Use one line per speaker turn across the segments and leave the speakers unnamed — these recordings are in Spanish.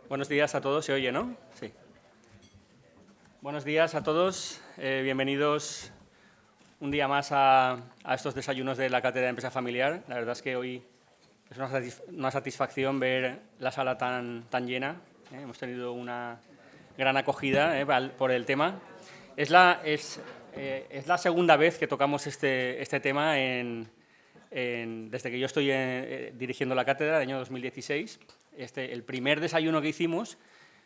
Buenos días a todos, ¿se oye, no? Sí. Buenos días a todos, bienvenidos un día más a estos desayunos de la Cátedra de Empresa Familiar. La verdad es que hoy es una satisfacción ver la sala tan llena. Hemos tenido una gran acogida por el tema. Es la segunda vez que tocamos este tema desde que yo estoy dirigiendo la cátedra, el año 2016. El primer desayuno que hicimos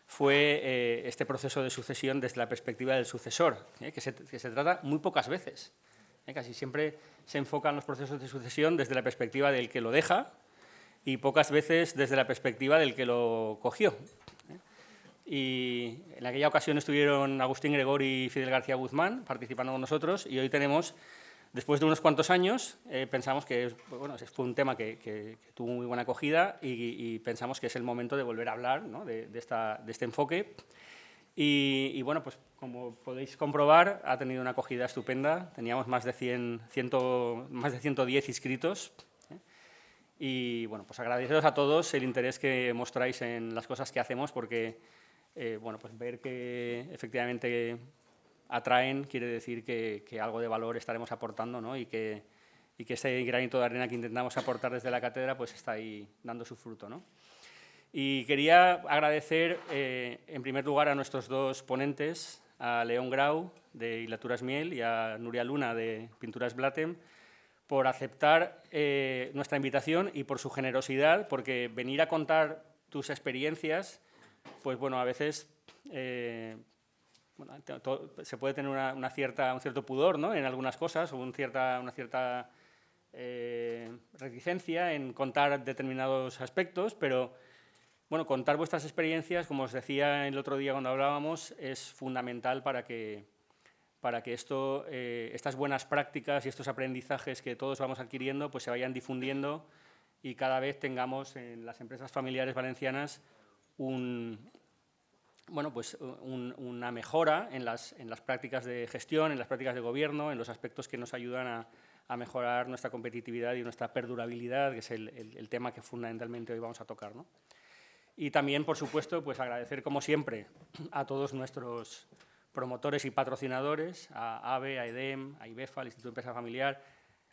fue este proceso de sucesión desde la perspectiva del sucesor, que se trata muy pocas veces. Casi siempre se enfocan los procesos de sucesión desde la perspectiva del que lo deja y pocas veces desde la perspectiva del que lo cogió. Y en aquella ocasión estuvieron Agustín Gregori y Fidel García Guzmán participando con nosotros, y hoy tenemos, después de unos cuantos años, pensamos que fue un tema que tuvo muy buena acogida y pensamos que es el momento de volver a hablar, ¿no?, de este enfoque. Y bueno, pues como podéis comprobar, ha tenido una acogida estupenda. Teníamos más de 110 inscritos. Y bueno, pues agradeceros a todos el interés que mostráis en las cosas que hacemos, porque bueno, pues ver que efectivamente atraen quiere decir que algo de valor estaremos aportando, ¿no? y que ese granito de arena que intentamos aportar desde la cátedra pues está ahí dando su fruto, ¿no? Y quería agradecer en primer lugar a nuestros dos ponentes, a León Grau de Hilaturas Miel y a Nuria Luna de Pinturas Blatem, por aceptar nuestra invitación y por su generosidad, porque venir a contar tus experiencias, pues bueno, a veces se puede tener un cierto pudor, ¿no?, en algunas cosas, o una cierta reticencia en contar determinados aspectos, pero bueno, contar vuestras experiencias, como os decía el otro día cuando hablábamos, es fundamental para que estas buenas prácticas y estos aprendizajes que todos vamos adquiriendo pues se vayan difundiendo y cada vez tengamos en las empresas familiares valencianas una mejora en las prácticas de gestión, en las prácticas de gobierno, en los aspectos que nos ayudan a mejorar nuestra competitividad y nuestra perdurabilidad, que es el tema que fundamentalmente hoy vamos a tocar, ¿no? Y también, por supuesto, pues agradecer, como siempre, a todos nuestros promotores y patrocinadores, a AVE, a EDEM, a IBEFA, al Instituto de Empresa Familiar,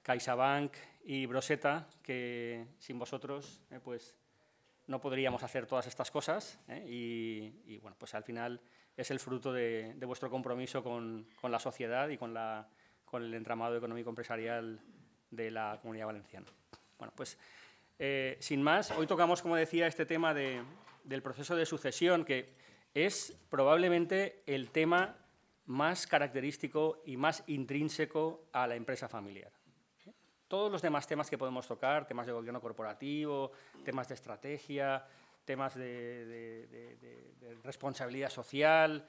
CaixaBank y Broseta, que sin vosotros pues no podríamos hacer todas estas cosas, y bueno, pues al final es el fruto de vuestro compromiso con la sociedad y con el entramado económico empresarial de la Comunidad Valenciana. Bueno, pues sin más, hoy tocamos, como decía, este tema del proceso de sucesión, que es probablemente el tema más característico y más intrínseco a la empresa familiar. Todos los demás temas que podemos tocar, temas de gobierno corporativo, temas de estrategia, temas de responsabilidad social,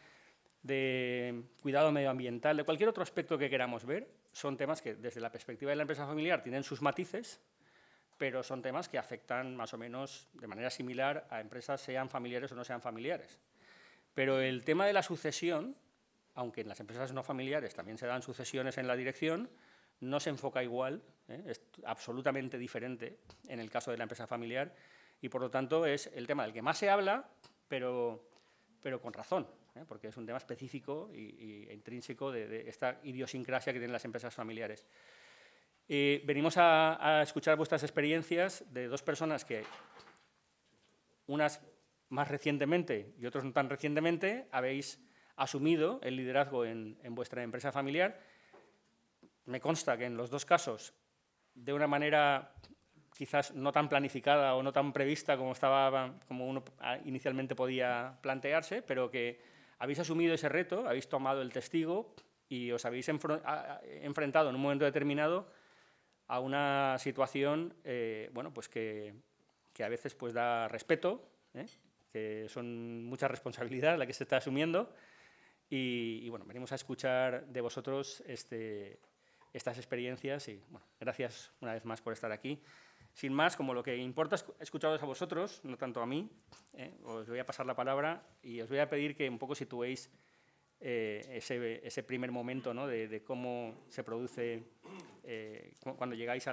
de cuidado medioambiental, de cualquier otro aspecto que queramos ver, son temas que desde la perspectiva de la empresa familiar tienen sus matices, pero son temas que afectan más o menos de manera similar a empresas, sean familiares o no sean familiares. Pero el tema de la sucesión, aunque en las empresas no familiares también se dan sucesiones en la dirección, no se enfoca igual, es absolutamente diferente en el caso de la empresa familiar, y por lo tanto es el tema del que más se habla, pero con razón, porque es un tema específico e intrínseco de esta idiosincrasia que tienen las empresas familiares. Venimos a escuchar vuestras experiencias de dos personas que, unas más recientemente y otros no tan recientemente, habéis asumido el liderazgo en vuestra empresa familiar. Me consta que en los dos casos, de una manera quizás no tan planificada o no tan prevista como uno inicialmente podía plantearse, pero que habéis asumido ese reto, habéis tomado el testigo y os habéis enfrentado en un momento determinado a una situación bueno, pues que a veces pues da respeto, que son mucha responsabilidad la que se está asumiendo, y bueno, venimos a escuchar de vosotros estas experiencias y bueno, gracias una vez más por estar aquí. Sin más, como lo que importa es escucharos a vosotros, no tanto a mí, os voy a pasar la palabra y os voy a pedir que un poco situéis ese primer momento, ¿no?, de cómo se produce cuando llegáis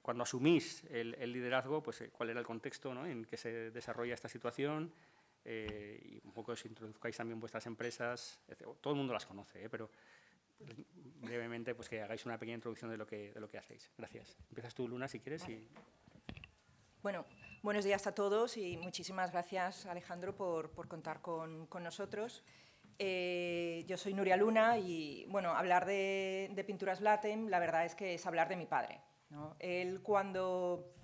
cuando asumís el liderazgo, pues cuál era el contexto, ¿no?, en que se desarrolla esta situación, y un poco os introduzcáis también vuestras empresas. Todo el mundo las conoce, pero brevemente pues que hagáis una pequeña introducción de lo que hacéis. Gracias. Empiezas tú, Luna, si quieres.
Vale. Bueno, buenos días a todos y muchísimas gracias, Alejandro, por contar con nosotros. Yo soy Nuria Luna y, bueno, hablar de Pinturas Blatem, la verdad es que es hablar de mi padre, ¿no? Él, cuando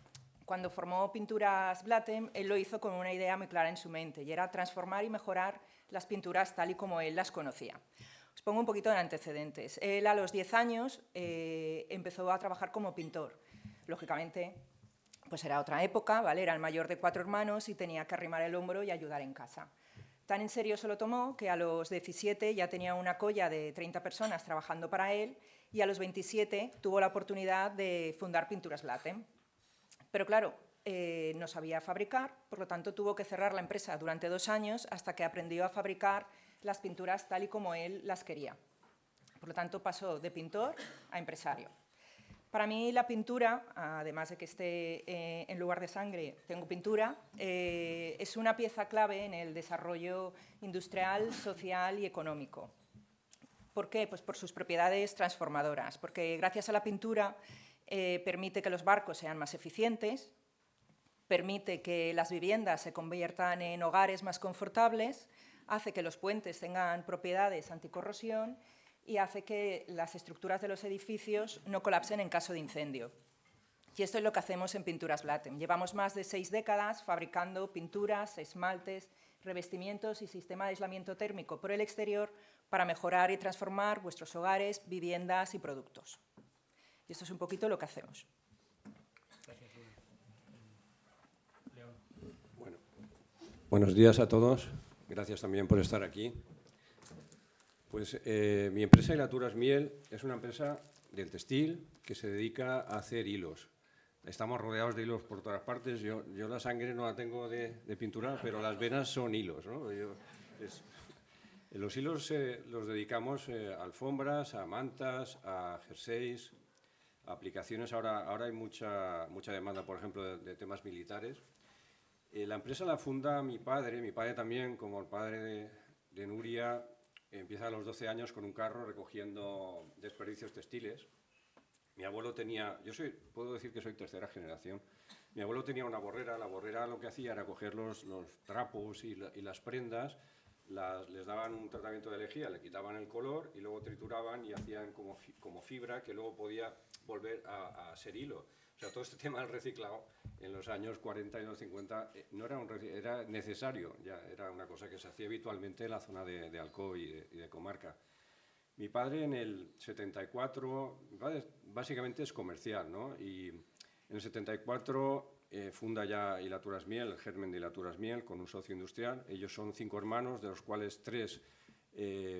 formó Pinturas Blatem, él lo hizo con una idea muy clara en su mente, y era transformar y mejorar las pinturas tal y como él las conocía. Os pongo un poquito de antecedentes. Él, a los 10 años, empezó a trabajar como pintor. Lógicamente, pues era otra época, ¿vale? Era el mayor de 4 hermanos y tenía que arrimar el hombro y ayudar en casa. Tan en serio se lo tomó que a los 17 ya tenía una colla de 30 personas trabajando para él, y a los 27 tuvo la oportunidad de fundar Pinturas Blatem. Pero claro, no sabía fabricar, por lo tanto tuvo que cerrar la empresa durante 2 años hasta que aprendió a fabricar las pinturas tal y como él las quería. Por lo tanto, pasó de pintor a empresario. Para mí la pintura, además de que esté en lugar de sangre, tengo pintura, es una pieza clave en el desarrollo industrial, social y económico. ¿Por qué? Pues por sus propiedades transformadoras, porque gracias a la pintura permite que los barcos sean más eficientes, permite que las viviendas se conviertan en hogares más confortables, hace que los puentes tengan propiedades anticorrosión y hace que las estructuras de los edificios no colapsen en caso de incendio. Y esto es lo que hacemos en Pinturas Blatem. Llevamos más de 6 décadas fabricando pinturas, esmaltes, revestimientos y sistema de aislamiento térmico por el exterior para mejorar y transformar vuestros hogares, viviendas y productos. Y esto es un poquito lo que hacemos.
Gracias, Luna. León.
Bueno, buenos días a todos. Gracias también por estar aquí. Pues mi empresa Hilaturas Miel es una empresa del textil que se dedica a hacer hilos. Estamos rodeados de hilos por todas partes. Yo la sangre no la tengo de pintura, pero las venas son hilos, ¿no? Los hilos los dedicamos a alfombras, a mantas, a jerseys, a aplicaciones. Ahora hay mucha demanda, por ejemplo, de temas militares. La empresa la funda mi padre también, como el padre de Nuria, empieza a los 12 años con un carro recogiendo desperdicios textiles. Mi abuelo tenía, puedo decir que soy tercera generación, mi abuelo tenía una borrera. La borrera lo que hacía era coger los trapos y las prendas, les daban un tratamiento de lejía, le quitaban el color y luego trituraban y hacían como fibra que luego podía volver a ser hilo. O sea, todo este tema del reciclado en los años 40 y los 50 no era necesario, ya era una cosa que se hacía habitualmente en la zona de Alcoy y de comarca. Mi padre en el 74, básicamente es comercial, ¿no? Y en el 74 funda ya Hilaturas Miel, el germen de Hilaturas Miel, con un socio industrial. Ellos son 5 hermanos, de los cuales 3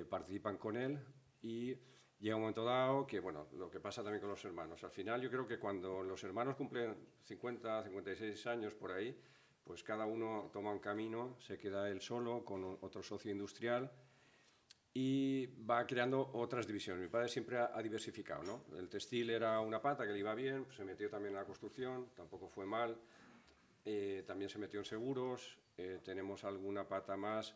participan con él, y llega un momento dado que, bueno, lo que pasa también con los hermanos. Al final yo creo que cuando los hermanos cumplen 50, 56 años por ahí, pues cada uno toma un camino, se queda él solo con otro socio industrial y va creando otras divisiones. Mi padre siempre ha diversificado, ¿no? El textil era una pata que le iba bien, pues se metió también en la construcción, tampoco fue mal. También se metió en seguros, tenemos alguna pata más.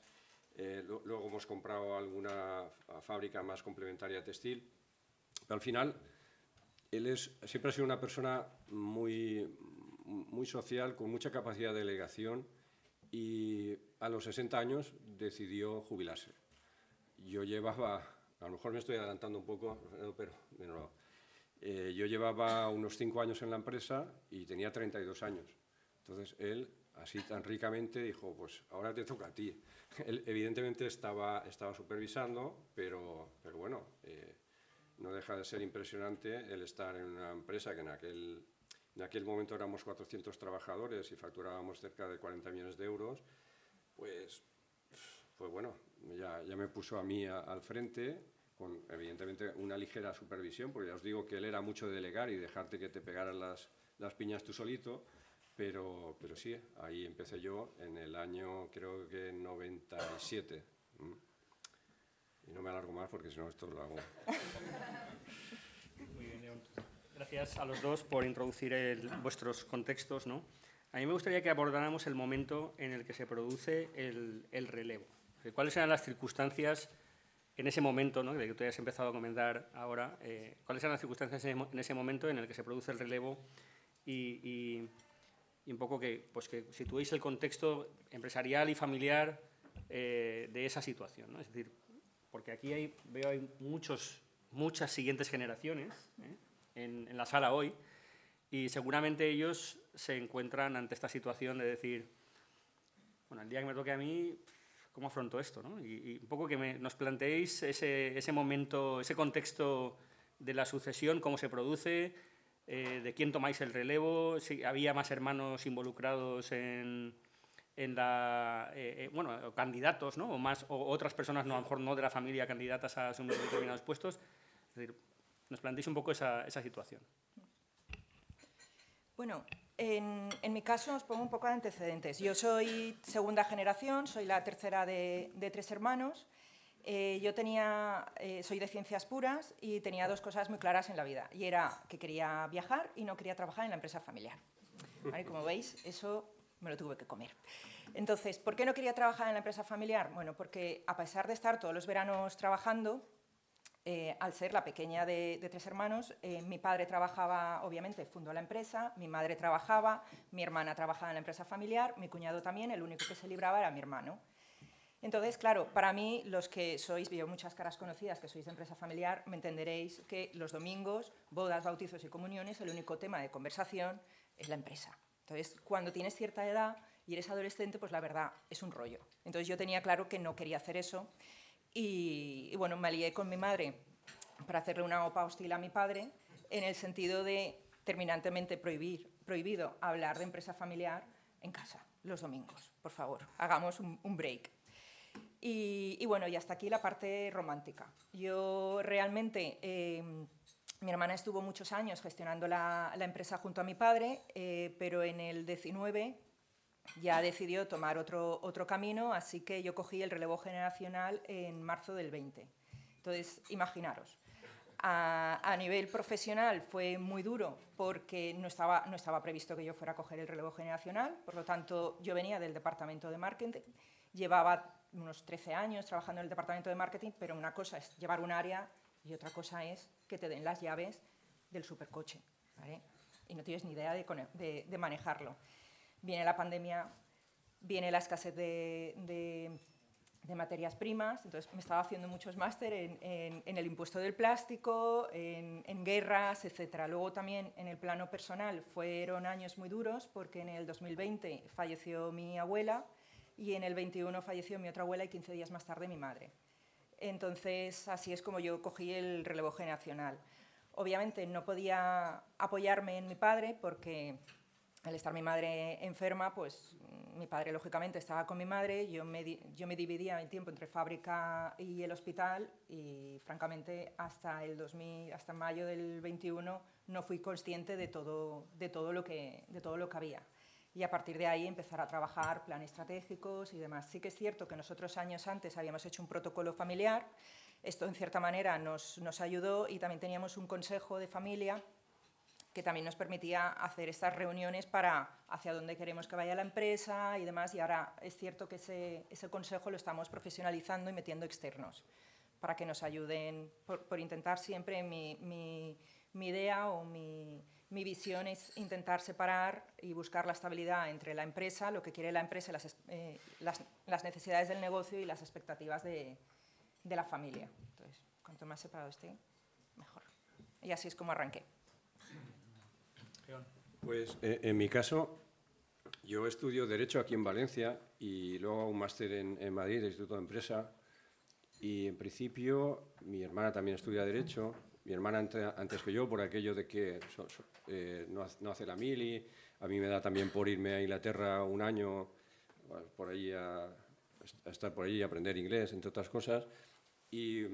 Luego hemos comprado alguna fábrica más complementaria textil. Pero al final, él siempre ha sido una persona muy social, con mucha capacidad de delegación, y a los 60 años decidió jubilarse. Yo llevaba, a lo mejor me estoy adelantando un poco, pero no, yo llevaba unos 5 años en la empresa y tenía 32 años. Entonces él, así tan ricamente, dijo, pues ahora te toca a ti. Él evidentemente estaba supervisando, pero bueno, no deja de ser impresionante el estar en una empresa que en aquel momento éramos 400 trabajadores y facturábamos cerca de 40 millones de euros, pues bueno, ya me puso a mí al frente, con evidentemente una ligera supervisión, porque ya os digo que él era mucho de delegar y dejarte que te pegaran las piñas tú solito, pero sí, ahí empecé yo en el año, creo que 97. Y no me alargo más porque si no esto lo hago.
Muy bien, León. Gracias a los dos por introducir vuestros contextos, ¿no? A mí me gustaría que abordáramos el momento en el que se produce el relevo. ¿Cuáles eran las circunstancias en ese momento, ¿no?, de que tú hayas empezado a comentar ahora? ¿Cuáles eran las circunstancias en ese momento en el que se produce el relevo? Y un poco que situéis el contexto empresarial y familiar de esa situación, ¿no? Es decir, porque aquí veo hay muchas siguientes generaciones en la sala hoy, y seguramente ellos se encuentran ante esta situación de decir, bueno, el día que me toque a mí, ¿cómo afronto esto, ¿no? Y un poco que nos planteéis ese momento, ese contexto de la sucesión, cómo se produce, de quién tomáis el relevo, si había más hermanos involucrados en bueno, candidatos, ¿no? O otras personas, no, a lo mejor no de la familia, candidatas a asumir determinados puestos. Es decir, nos planteéis un poco esa situación.
Bueno, en mi caso os pongo un poco de antecedentes. Yo soy segunda generación, soy la tercera de 3 hermanos. Soy de ciencias puras y tenía 2 cosas muy claras en la vida. Y era que quería viajar y no quería trabajar en la empresa familiar. ¿Vale? Como veis, eso me lo tuve que comer. Entonces, ¿por qué no quería trabajar en la empresa familiar? Bueno, porque a pesar de estar todos los veranos trabajando, al ser la pequeña de 3 hermanos, mi padre trabajaba, obviamente, fundó la empresa, mi madre trabajaba, mi hermana trabajaba en la empresa familiar, mi cuñado también, el único que se libraba era mi hermano. Entonces, claro, para mí, los que sois, veo muchas caras conocidas que sois de empresa familiar, me entenderéis que los domingos, bodas, bautizos y comuniones, el único tema de conversación es la empresa. Entonces, cuando tienes cierta edad y eres adolescente, pues la verdad es un rollo. Entonces, yo tenía claro que no quería hacer eso y bueno, me alié con mi madre para hacerle una OPA hostil a mi padre en el sentido de terminantemente prohibido hablar de empresa familiar en casa los domingos. Por favor, hagamos un break. Y bueno, y hasta aquí la parte romántica. Yo realmente, mi hermana estuvo muchos años gestionando la empresa junto a mi padre, pero en el 19 ya decidió tomar otro camino, así que yo cogí el relevo generacional en marzo del 20. Entonces, imaginaros, a nivel profesional fue muy duro porque no estaba previsto que yo fuera a coger el relevo generacional, por lo tanto, yo venía del departamento de marketing, llevaba unos 13 años trabajando en el departamento de marketing, pero una cosa es llevar un área y otra cosa es que te den las llaves del supercoche, ¿vale? Y no tienes ni idea de manejarlo. Viene la pandemia, viene la escasez de materias primas, entonces me estaba haciendo muchos máster en el impuesto del plástico, en guerras, etc. Luego también en el plano personal fueron años muy duros porque en el 2020 falleció mi abuela y en el 21 falleció mi otra abuela y 15 días más tarde mi madre. Entonces así es como yo cogí el relevo generacional. Obviamente no podía apoyarme en mi padre porque al estar mi madre enferma, pues mi padre lógicamente estaba con mi madre, yo me dividía el tiempo entre fábrica y el hospital y francamente hasta mayo del 21 no fui consciente de todo lo que había. Y a partir de ahí empezar a trabajar planes estratégicos y demás. Sí que es cierto que nosotros años antes habíamos hecho un protocolo familiar, esto en cierta manera nos ayudó y también teníamos un consejo de familia que también nos permitía hacer estas reuniones para hacia dónde queremos que vaya la empresa y demás, y ahora es cierto que ese consejo lo estamos profesionalizando y metiendo externos para que nos ayuden, por intentar siempre mi idea o mi visión es intentar separar y buscar la estabilidad entre la empresa, lo que quiere la empresa, las necesidades del negocio y las expectativas de la familia. Entonces, cuanto más separado esté, mejor. Y así es como arranqué.
Pues en mi caso, yo estudio Derecho aquí en Valencia y luego hago un máster en Madrid, del Instituto de Empresa. Y en principio, mi hermana también estudia Derecho. Mi hermana antes que yo, por aquello de que no hace la mili. A mí me da también por irme a Inglaterra un año, por allí a estar por allí y aprender inglés, entre otras cosas. Y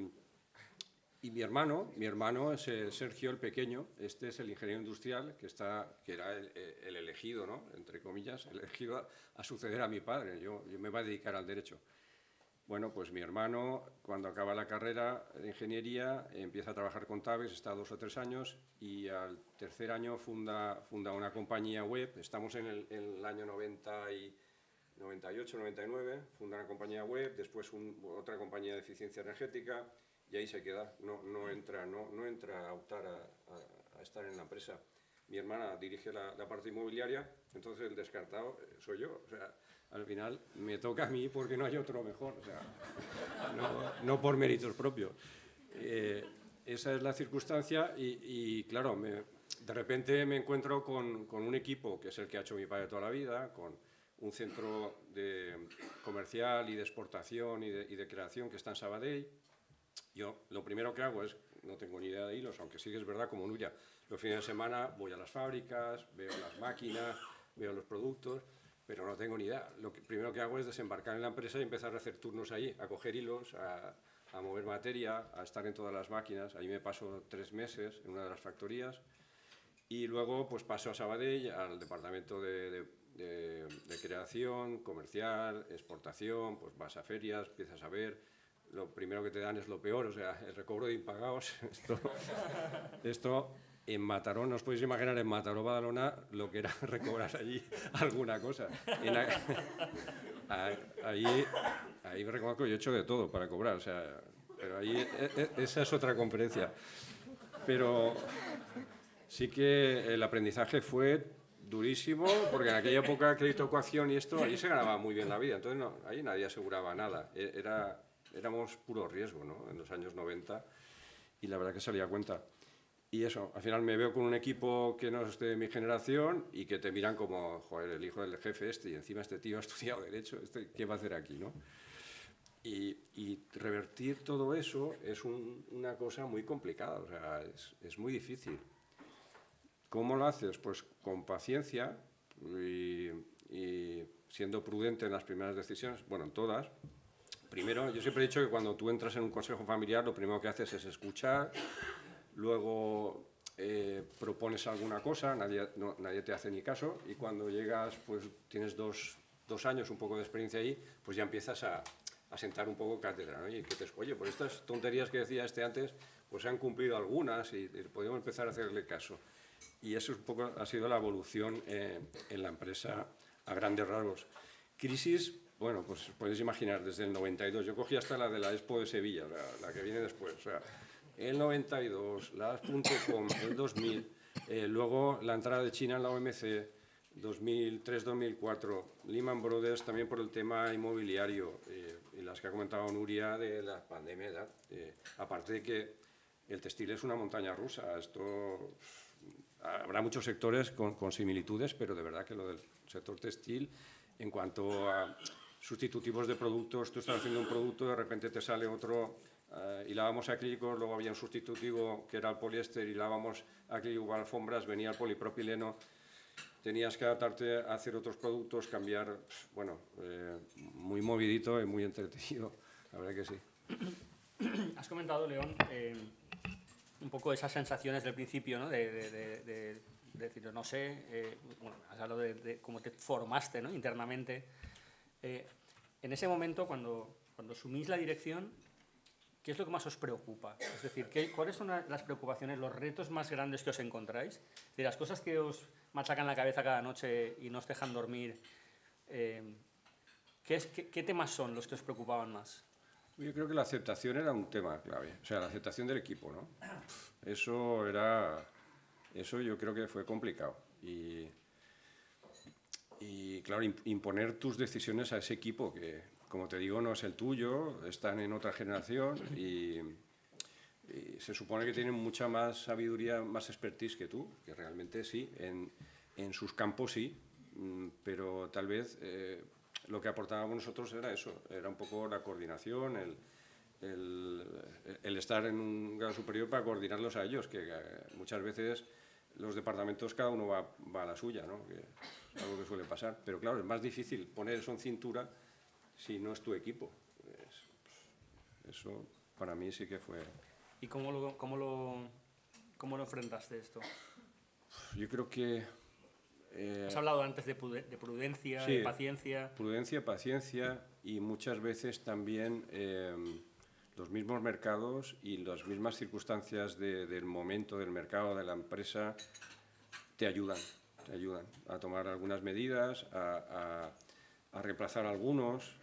mi hermano es Sergio, el pequeño. Este es el ingeniero industrial que era el elegido, ¿no?, entre comillas, elegido a suceder a mi padre. Yo me voy a dedicar al derecho. Bueno, pues mi hermano, cuando acaba la carrera de ingeniería, empieza a trabajar con Tabex, está 2 o 3 años, y al tercer año funda una compañía web. Estamos en el año 98, 99, funda una compañía web, después otra compañía de eficiencia energética, y ahí se queda. No entra a optar a estar en la empresa. Mi hermana dirige la parte inmobiliaria, entonces el descartado soy yo. O sea, al final me toca a mí porque no hay otro mejor, o sea, no por méritos propios. Esa es la circunstancia y claro, de repente me encuentro con un equipo que es el que ha hecho mi padre toda la vida, con un centro comercial y de exportación y de creación que está en Sabadell. Yo lo primero que hago es, no tengo ni idea de hilos, aunque sí que es verdad, como Nuria, los fines de semana voy a las fábricas, veo las máquinas, veo los productos, pero no tengo ni idea. Lo primero que hago es desembarcar en la empresa y empezar a hacer turnos ahí, a coger hilos, a mover materia, a estar en todas las máquinas. Ahí me paso 3 meses en una de las factorías y luego pues paso a Sabadell, al departamento de creación, comercial, exportación, pues vas a ferias, empiezas a ver. Lo primero que te dan es lo peor, o sea, el recobro de impagados. Esto en Mataró, no os podéis imaginar en Mataró, Badalona, lo que era recobrar allí alguna cosa. Ahí me reconozco, yo he hecho de todo para cobrar, o sea, pero ahí esa es otra conferencia. Pero sí que el aprendizaje fue durísimo, porque en aquella época crédito, coacción y esto, ahí se ganaba muy bien la vida, entonces ahí nadie aseguraba nada. Éramos puro riesgo, ¿no? En los años 90, y la verdad que salía a cuenta. Y eso, al final me veo con un equipo que no es de mi generación y que te miran como, joder, el hijo del jefe y encima este tío ha estudiado Derecho, ¿qué va a hacer aquí, no? Y revertir todo eso es una cosa muy complicada, o sea, es muy difícil. ¿Cómo lo haces? Pues con paciencia y siendo prudente en las primeras decisiones, bueno, en todas. Primero, yo siempre he dicho que cuando tú entras en un consejo familiar, lo primero que haces es escuchar, luego propones alguna cosa, nadie te hace ni caso, y cuando llegas, pues tienes dos años, un poco de experiencia ahí, pues ya empiezas a sentar un poco cátedra, ¿no? Y que oye, por estas tonterías que decía antes, pues se han cumplido algunas y podemos empezar a hacerle caso. Y eso un poco ha sido la evolución en la empresa a grandes rasgos. Crisis. Bueno, pues podéis imaginar, desde el 92, yo cogí hasta la de la Expo de Sevilla, la que viene después, o sea, el 92, la .com, el 2000, luego la entrada de China en la OMC, 2003-2004, Lehman Brothers también por el tema inmobiliario, y las que ha comentado Nuria de la pandemia, aparte de que el textil es una montaña rusa, habrá muchos sectores con similitudes, pero de verdad que lo del sector textil, en cuanto a sustitutivos de productos, tú estás haciendo un producto, de repente te sale otro, hilábamos acrílicos, luego había un sustitutivo que era el poliéster, hilábamos acrílico para alfombras, venía el polipropileno, tenías que adaptarte a hacer otros productos, cambiar, bueno, muy movidito y muy entretenido, la verdad que sí.
Has comentado, León, un poco esas sensaciones del principio, ¿no? de decir, no sé, bueno, has hablado de cómo te formaste, ¿no? Internamente. En ese momento, cuando asumís la dirección, ¿qué es lo que más os preocupa? Es decir, ¿cuáles son las preocupaciones, los retos más grandes que os encontráis? De las cosas que os machacan la cabeza cada noche y no os dejan dormir, ¿qué temas son los que os preocupaban más?
Yo creo que la aceptación era un tema clave, o sea, la aceptación del equipo, ¿no? Eso yo creo que fue complicado. Y claro, imponer tus decisiones a ese equipo, que como te digo, no es el tuyo, están en otra generación y se supone que tienen mucha más sabiduría, más expertise que tú, que realmente sí, en sus campos sí, pero tal vez lo que aportábamos nosotros era eso, era un poco la coordinación, el estar en un grado superior para coordinarlos a ellos, que muchas veces los departamentos cada uno va a la suya, ¿no? Que es algo que suele pasar, pero claro, es más difícil poner eso en cintura si no es tu equipo. Eso para mí sí que fue...
¿Y cómo lo enfrentaste esto?
Yo creo que...
Has hablado antes de prudencia,
sí,
de paciencia.
Prudencia, paciencia, y muchas veces también los mismos mercados y las mismas circunstancias del momento del mercado, de la empresa, te ayudan a tomar algunas medidas, a reemplazar algunos.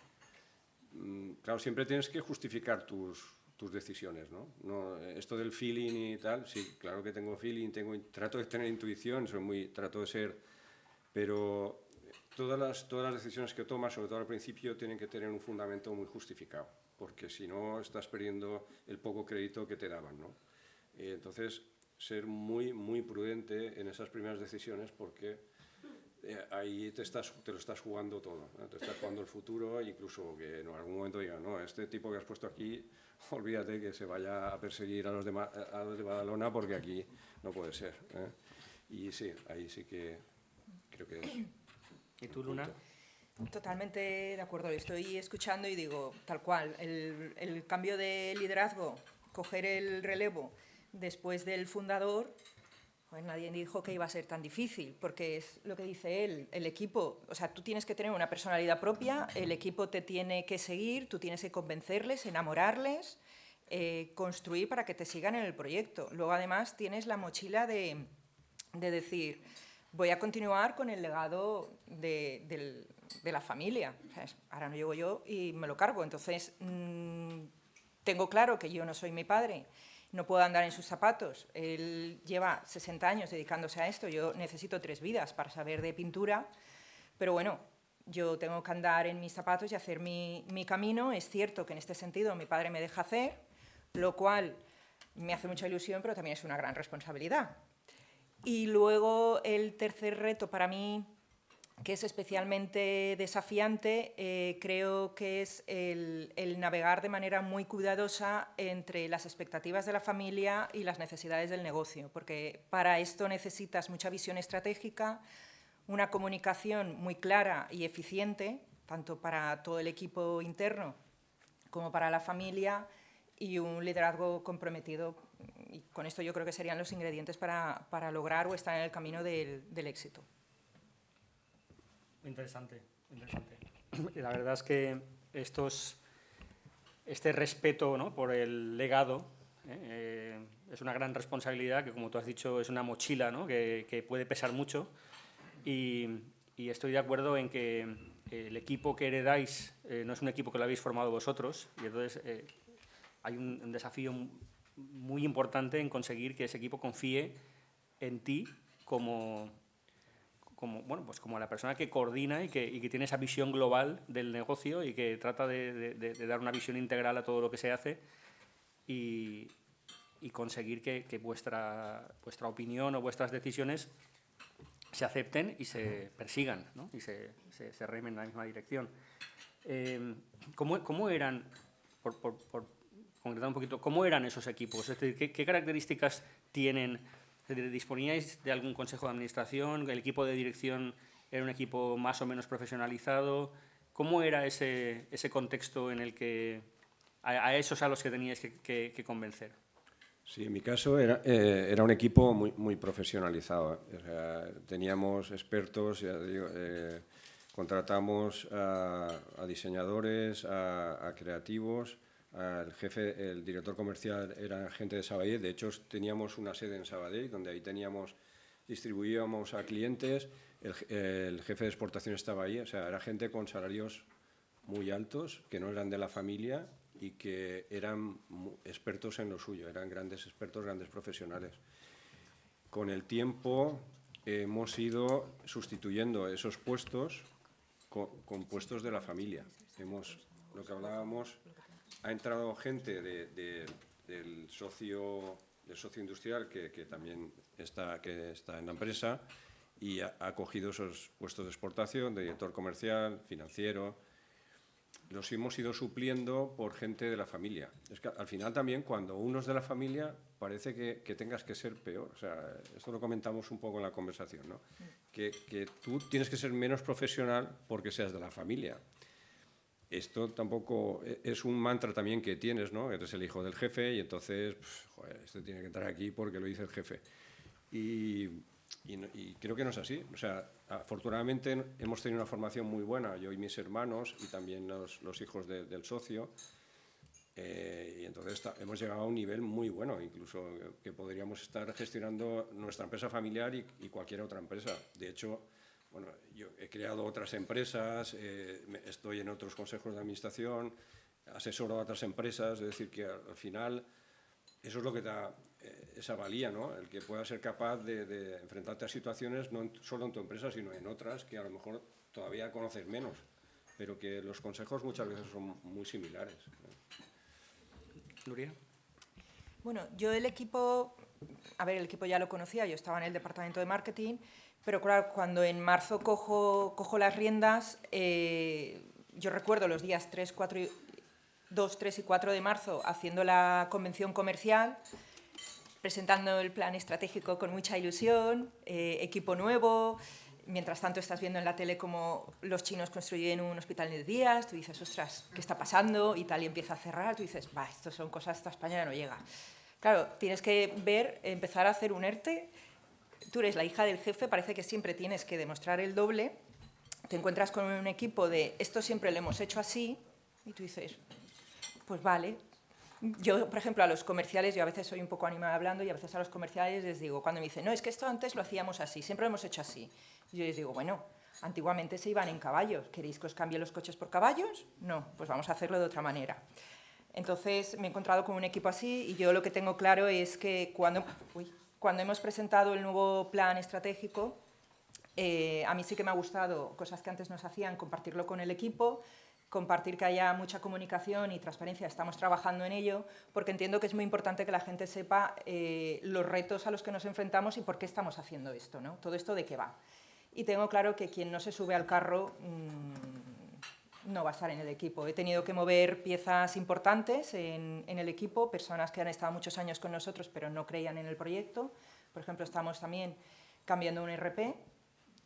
Claro, siempre tienes que justificar tus decisiones, ¿no? Esto del feeling y tal, sí, claro que tengo feeling, trato de tener intuición, trato de ser, pero todas las decisiones que tomas, sobre todo al principio, tienen que tener un fundamento muy justificado, porque si no estás perdiendo el poco crédito que te daban, ¿no? Entonces, ser muy, muy prudente en esas primeras decisiones, porque ahí te lo estás jugando todo, ¿no? Te estás jugando el futuro, incluso que en algún momento digan, no, este tipo que has puesto aquí, olvídate que se vaya a perseguir a los de Badalona, porque aquí no puede ser, ¿eh? Y sí, ahí sí que creo que es.
¿Y tú, Luna?
Totalmente de acuerdo, lo estoy escuchando y digo, tal cual, el cambio de liderazgo, coger el relevo después del fundador, pues nadie dijo que iba a ser tan difícil, porque es lo que dice él, el equipo, o sea, tú tienes que tener una personalidad propia, el equipo te tiene que seguir, tú tienes que convencerles, enamorarles, construir para que te sigan en el proyecto. Luego, además, tienes la mochila de decir, voy a continuar con el legado de la familia. O sea, ahora no llego yo y me lo cargo. Entonces, tengo claro que yo no soy mi padre, no puedo andar en sus zapatos. Él lleva 60 años dedicándose a esto, yo necesito 3 vidas para saber de pintura, pero bueno, yo tengo que andar en mis zapatos y hacer mi camino. Es cierto que en este sentido mi padre me deja hacer, lo cual me hace mucha ilusión, pero también es una gran responsabilidad. Y luego el tercer reto para mí, que es especialmente desafiante, creo que es el navegar de manera muy cuidadosa entre las expectativas de la familia y las necesidades del negocio, porque para esto necesitas mucha visión estratégica, una comunicación muy clara y eficiente, tanto para todo el equipo interno como para la familia, y un liderazgo comprometido. Y con esto yo creo que serían los ingredientes para lograr o estar en el camino del éxito.
Interesante, interesante. La verdad es que este respeto, ¿no?, por el legado es una gran responsabilidad que, como tú has dicho, es una mochila, ¿no?, que puede pesar mucho. Y estoy de acuerdo en que el equipo que heredáis no es un equipo que lo habéis formado vosotros, y entonces hay un desafío muy importante en conseguir que ese equipo confíe en ti como la persona que coordina y que tiene esa visión global del negocio y que trata de dar una visión integral a todo lo que se hace y conseguir que vuestra opinión o vuestras decisiones se acepten y se persigan, ¿no?, y se remen en la misma dirección. ¿Cómo eran, por concretar un poquito, cómo eran esos equipos? Es decir, ¿qué características tienen? Es decir, ¿disponíais de algún consejo de administración? ¿El equipo de dirección era un equipo más o menos profesionalizado? ¿Cómo era ese contexto en el que a esos a los que teníais que convencer?
Sí, en mi caso era un equipo muy, muy profesionalizado. O sea, teníamos expertos, ya digo, contratamos a diseñadores, a creativos. El director comercial era gente de Sabadell. De hecho, teníamos una sede en Sabadell, donde ahí distribuíamos a clientes. El jefe de exportación estaba ahí. O sea, era gente con salarios muy altos, que no eran de la familia y que eran expertos en lo suyo, eran grandes expertos, grandes profesionales. Con el tiempo hemos ido sustituyendo esos puestos con puestos de la familia. Lo que hablábamos, ha entrado gente del socio industrial que también está en la empresa y ha cogido esos puestos de exportación, de director comercial, financiero. Los hemos ido supliendo por gente de la familia. Es que al final también, cuando uno es de la familia, parece que tengas que ser peor. O sea, esto lo comentamos un poco en la conversación, ¿no? Que tú tienes que ser menos profesional porque seas de la familia. Esto tampoco es un mantra también que tienes, ¿no? Eres el hijo del jefe y entonces, joder, este tiene que entrar aquí porque lo dice el jefe. Y y creo que no es así. O sea, afortunadamente hemos tenido una formación muy buena, yo y mis hermanos, y también los hijos del socio, y entonces hemos llegado a un nivel muy bueno, incluso que podríamos estar gestionando nuestra empresa familiar y cualquier otra empresa. De hecho, bueno, yo he creado otras empresas, estoy en otros consejos de administración, asesoro a otras empresas, es decir, que al final eso es lo que da esa valía, ¿no? El que puedas ser capaz de enfrentarte a situaciones no solo en tu empresa, sino en otras que a lo mejor todavía conoces menos, pero que los consejos muchas veces son muy similares, ¿no?
Nuria.
Bueno, yo el equipo ya lo conocía, yo estaba en el departamento de marketing, pero claro, cuando en marzo cojo las riendas, yo recuerdo los días 2, 3 y 4 de marzo haciendo la convención comercial, presentando el plan estratégico con mucha ilusión, equipo nuevo. Mientras tanto estás viendo en la tele cómo los chinos construyen un hospital de días, tú dices, ostras, ¿qué está pasando? Italia empieza a cerrar, tú dices, va, esto son cosas, esta España ya no llega. Claro, tienes que empezar a hacer un ERTE, tú eres la hija del jefe, parece que siempre tienes que demostrar el doble, te encuentras con un equipo de, esto siempre lo hemos hecho así, y tú dices, pues vale. Yo, por ejemplo, a los comerciales, yo a veces soy un poco animada hablando y a veces a los comerciales les digo, cuando me dicen, no, es que esto antes lo hacíamos así, siempre lo hemos hecho así. Y yo les digo, bueno, antiguamente se iban en caballos, ¿queréis que os cambie los coches por caballos? No, pues vamos a hacerlo de otra manera. Entonces me he encontrado con un equipo así y yo lo que tengo claro es que cuando hemos presentado el nuevo plan estratégico, a mí sí que me ha gustado cosas que antes nos hacían, compartirlo con el equipo, compartir que haya mucha comunicación y transparencia, estamos trabajando en ello, porque entiendo que es muy importante que la gente sepa los retos a los que nos enfrentamos y por qué estamos haciendo esto, ¿no? Todo esto de qué va. Y tengo claro que quien no se sube al carro no va a estar en el equipo. He tenido que mover piezas importantes en el equipo, personas que han estado muchos años con nosotros pero no creían en el proyecto. Por ejemplo, estamos también cambiando un ERP.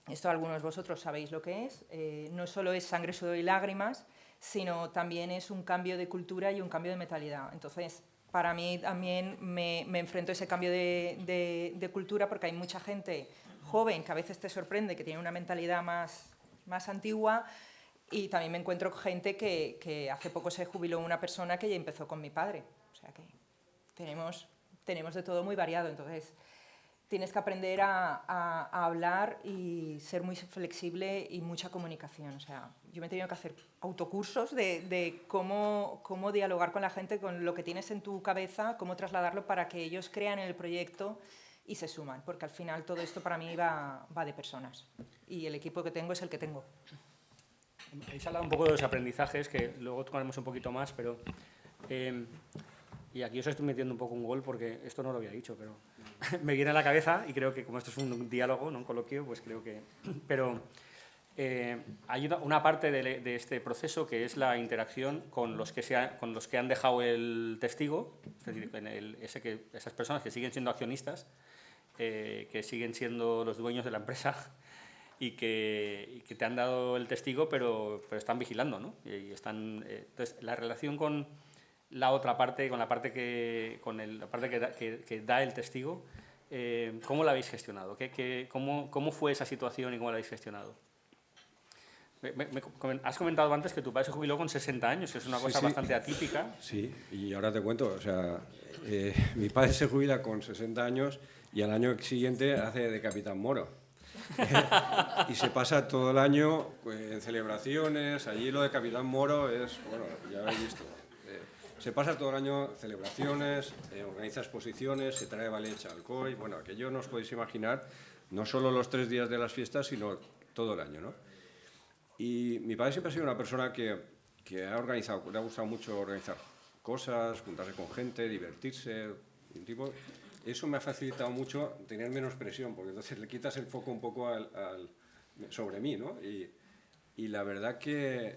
Esto algunos de vosotros sabéis lo que es. No solo es sangre, sudor y lágrimas, sino también es un cambio de cultura y un cambio de mentalidad. Entonces, para mí también me enfrento a ese cambio de cultura porque hay mucha gente joven que a veces te sorprende, que tiene una mentalidad más antigua, y también me encuentro con gente que hace poco se jubiló una persona que ya empezó con mi padre. O sea que tenemos de todo muy variado. Entonces, tienes que aprender a hablar y ser muy flexible y mucha comunicación. O sea, yo me he tenido que hacer autocursos de cómo dialogar con la gente, con lo que tienes en tu cabeza, cómo trasladarlo para que ellos crean en el proyecto y se suman, porque al final todo esto para mí va de personas y el equipo que tengo es el que tengo.
Habéis hablado un poco de los aprendizajes, que luego tocaremos un poquito más, pero... y aquí os estoy metiendo un poco un gol porque esto no lo había dicho, pero me viene a la cabeza y creo que como esto es un diálogo, no un coloquio, pues creo que... Pero hay una parte de este proceso que es la interacción con los que han dejado el testigo, es decir, esas personas que siguen siendo accionistas, que siguen siendo los dueños de la empresa y que te han dado el testigo, pero están vigilando, ¿no? Y están, entonces, la relación con la otra parte, con la parte que da el testigo, ¿cómo la habéis gestionado? ¿Cómo fue esa situación y cómo la habéis gestionado? Has comentado antes que tu padre se jubiló con 60 años, que es una cosa bastante atípica.
Sí, y ahora te cuento, o sea, mi padre se jubila con 60 años y al año siguiente hace de Capitán Moro. Y se pasa todo el año en celebraciones, allí lo de Capitán Moro es, bueno, ya habéis visto. Se pasa todo el año celebraciones, organiza exposiciones, se trae ballet Chalcoy, bueno, aquello no os podéis imaginar, no solo los 3 días de las fiestas, sino todo el año, ¿no? Y mi padre siempre ha sido una persona que ha organizado, le ha gustado mucho organizar cosas, juntarse con gente, divertirse, eso me ha facilitado mucho tener menos presión, porque entonces le quitas el foco un poco sobre mí, ¿no? Y la verdad que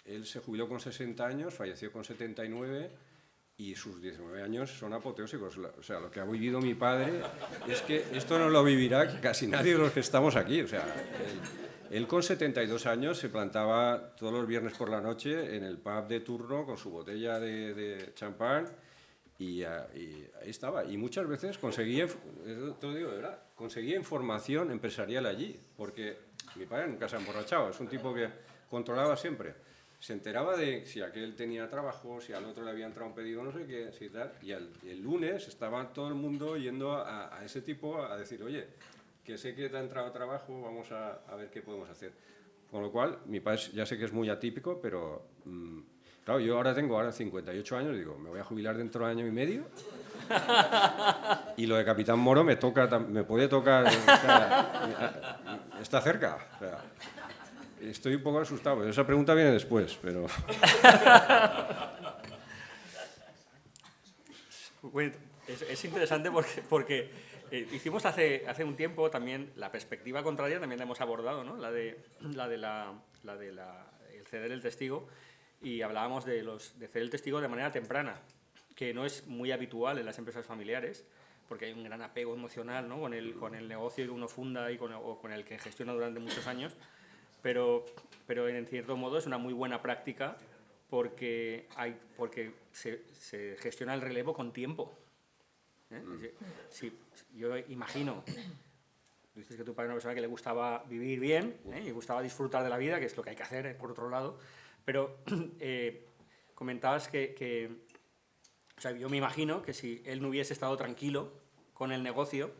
él se jubiló con 60 años, falleció con 79 y sus 19 años son apoteósicos. O sea, lo que ha vivido mi padre es que esto no lo vivirá casi nadie de los que estamos aquí. O sea, él con 72 años se plantaba todos los viernes por la noche en el pub de turno con su botella de champán y ahí estaba. Y muchas veces conseguía, te lo digo de verdad, conseguía información empresarial allí, porque mi padre nunca se ha emborrachado, es un tipo que controlaba siempre. Se enteraba de si aquel tenía trabajo, si al otro le había entrado un pedido, no sé qué, si tal. Y el lunes estaba todo el mundo yendo a ese tipo a decir, oye, que sé que te ha entrado trabajo, vamos a ver qué podemos hacer. Con lo cual, mi padre ya sé que es muy atípico, pero claro, yo ahora tengo 58 años y digo, me voy a jubilar dentro de año y medio. Y lo de Capitán Moro me puede tocar, o sea, está cerca. O sea, estoy un poco asustado. Esa pregunta viene después, pero...
Bueno, es interesante porque hicimos hace un tiempo también la perspectiva contraria, también la hemos abordado, ¿no? El ceder el testigo, y hablábamos de ceder el testigo de manera temprana, que no es muy habitual en las empresas familiares, porque hay un gran apego emocional, ¿no? con el negocio que uno funda o con el que gestiona durante muchos años, pero en cierto modo es una muy buena práctica porque se gestiona el relevo con tiempo. Sí, yo imagino, dices que tu padre era una persona que le gustaba vivir bien, y gustaba disfrutar de la vida, que es lo que hay que hacer, por otro lado, pero comentabas o sea, yo me imagino que si él no hubiese estado tranquilo con el negocio,